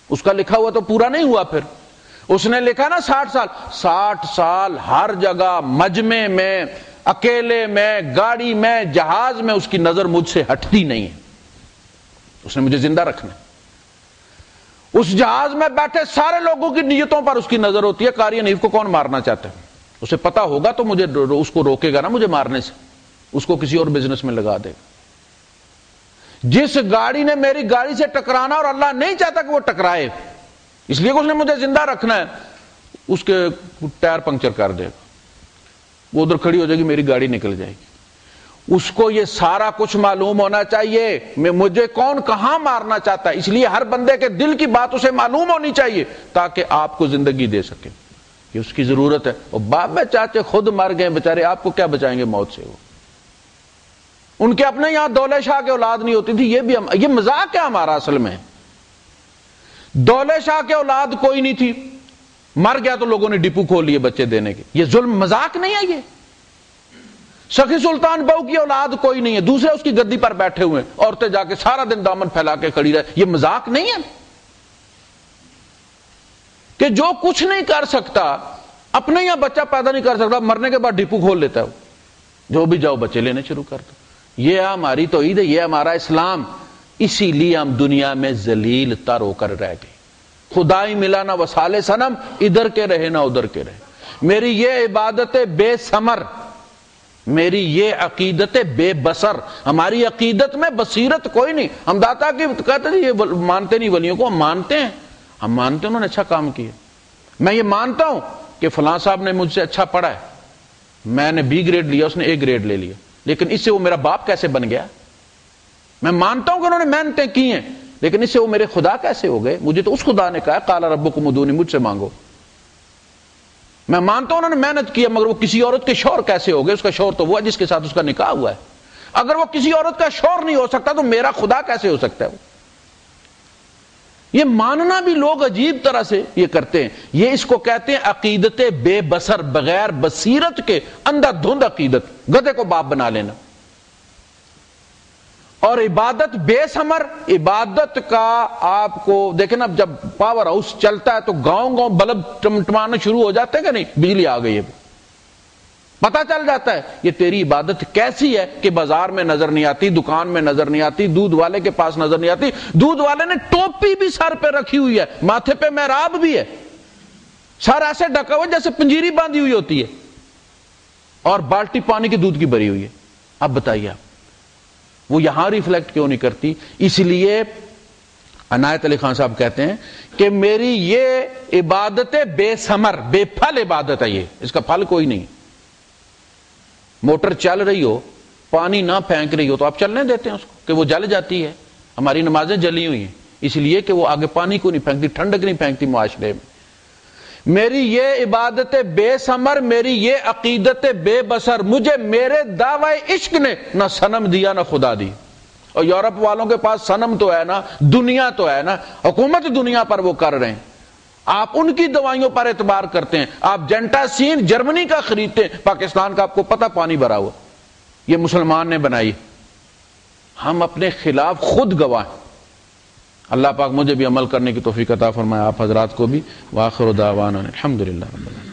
اس کا لکھا ہوا تو پورا نہیں ہوا۔ پھر اس نے لکھا نا 60 سال، 60 سال ہر جگہ، مجمع میں، اکیلے میں، گاڑی میں، جہاز میں، اس کی نظر مجھ سے ہٹتی نہیں ہے، اس نے مجھے زندہ رکھنا ہے۔ اس جہاز میں بیٹھے سارے لوگوں کی نیتوں پر اس کی نظر ہوتی ہے، قاری حنیف کو کون مارنا چاہتا ہے، اسے پتا ہوگا تو مجھے اس کو روکے گا نا مجھے مارنے سے، اس کو کسی اور بزنس میں لگا دے گا۔ جس گاڑی نے میری گاڑی سے ٹکرانا اور اللہ نہیں چاہتا کہ وہ ٹکرائے، اس لیے کہ اس نے مجھے زندہ رکھنا ہے، اس کے ٹائر پنکچر کر دے گا، وہ ادھر کھڑی ہو جائے گی، میری گاڑی نکل جائے گی۔ اس کو یہ سارا کچھ معلوم ہونا چاہیے مجھے کون کہاں مارنا چاہتا ہے، اس لیے ہر بندے کے دل کی بات اسے معلوم ہونی چاہیے تاکہ آپ کو زندگی دے سکے، یہ اس کی ضرورت ہے۔ اور باپ میں چاچے خود مر گئے بیچارے، آپ کو کیا بچائیں گے موت سے؟ وہ ان کے اپنے یہاں دولے شاہ کے اولاد نہیں ہوتی تھی، یہ مذاق ہے ہمارا اصل میں۔ دولے شاہ کے اولاد کوئی نہیں تھی، مر گیا تو لوگوں نے ڈپو کھول لیے بچے دینے کے، یہ ظلم مذاق نہیں ہے۔ یہ سخی سلطان بہو کی اولاد کوئی نہیں ہے، دوسرے اس کی گدی پر بیٹھے ہوئے ہیں، عورتیں جا کے سارا دن دامن پھیلا کے کھڑی رہے، یہ مذاق نہیں ہے کہ جو کچھ نہیں کر سکتا، اپنے یہاں بچہ پیدا نہیں کر سکتا، مرنے کے بعد ڈپو کھول لیتا ہے، جو بھی جاؤ بچے لینے شروع کر دو۔ یہ ہماری توحید ہے، یہ ہمارا اسلام۔ اسی لیے ہم دنیا میں ذلیل تر ہو کر رہ گئے، خدائی ملا نہ وسالے صنم، ادھر کے رہے نہ ادھر کے رہے۔ میری یہ عبادت بے ثمر، میری یہ عقیدت بے بصر، ہماری عقیدت میں بصیرت کوئی نہیں۔ ہم داتا کی کہتے ہیں یہ مانتے نہیں ولیوں کو، ہم مانتے ہیں، ہم مانتے ہیں انہوں نے اچھا کام کیا۔ میں یہ مانتا ہوں کہ فلاں صاحب نے مجھ سے اچھا پڑھا ہے، میں نے B گریڈ لیا، اس نے A گریڈ لے لیا، لیکن اس سے وہ میرا باپ کیسے بن گیا؟ میں مانتا ہوں کہ انہوں نے محنتیں کی ہیں، لیکن اس سے وہ میرے خدا کیسے ہو گئے؟ مجھے تو اس خدا نے کہا قال ربکم ادعونی، مجھ سے مانگو۔ میں مانتا ہوں انہوں نے محنت کی، مگر وہ کسی عورت کے شوہر کیسے ہو گئے؟ اس کا شوہر تو وہ ہے جس کے ساتھ اس کا نکاح ہوا ہے۔ اگر وہ کسی عورت کا شوہر نہیں ہو سکتا تو میرا خدا کیسے ہو سکتا ہے؟ وہ یہ ماننا بھی لوگ عجیب طرح سے یہ کرتے ہیں، یہ اس کو کہتے ہیں عقیدت بے بصر، بغیر بصیرت کے اندھا دھند عقیدت، گدھے کو باپ بنا لینا۔ اور عبادت بے ثمر، عبادت کا آپ کو دیکھیں نا، جب پاور ہاؤس چلتا ہے تو گاؤں گاؤں بلب ٹمٹمانا شروع ہو جاتے ہیں کہ نہیں، بجلی آ گئی ہے، پتہ چل جاتا ہے یہ تیری عبادت کیسی ہے کہ بازار میں نظر نہیں آتی، دکان میں نظر نہیں آتی، دودھ والے کے پاس نظر نہیں آتی، دودھ والے نے ٹوپی بھی سر پہ رکھی ہوئی ہے، ماتھے پہ محراب بھی ہے، سر ایسے ڈھکا ہوا جیسے پنجیری باندھی ہوئی ہوتی ہے، اور بالٹی پانی کی دودھ کی بھری ہوئی ہے۔ اب بتائیے آپ وہ یہاں ریفلیکٹ کیوں نہیں کرتی؟ اس لیے عنایت علی خان صاحب کہتے ہیں کہ میری یہ عبادت بے ثمر، بے پھل عبادت ہے، یہ اس کا پھل کوئی نہیں۔ موٹر چل رہی ہو، پانی نہ پھینک رہی ہو تو آپ چلنے دیتے ہیں اس کو کہ وہ جل جاتی ہے۔ ہماری نمازیں جلی ہوئی ہیں اس لیے کہ وہ آگے پانی کو نہیں پھینکتی، ٹھنڈک نہیں پھینکتی معاشرے میں۔ میری یہ عبادت بے ثمر، میری یہ عقیدت بے بصر، مجھے میرے دعوی عشق نے نہ صنم دیا نہ خدا دی۔ اور یورپ والوں کے پاس صنم تو ہے نا، دنیا تو ہے نا، حکومت دنیا پر وہ کر رہے ہیں، آپ ان کی دوائیوں پر اعتبار کرتے ہیں. آپ جینٹاسین جرمنی کا خریدتے ہیں، پاکستان کا آپ کو پتہ پانی بھرا ہوا، یہ مسلمان نے بنائی. ہم اپنے خلاف خود گواہ ہیں. اللہ پاک مجھے بھی عمل کرنے کی توفیق عطا فرمائے، آپ حضرات کو بھی. وآخر دعوانا الحمدللہ رب العالمین.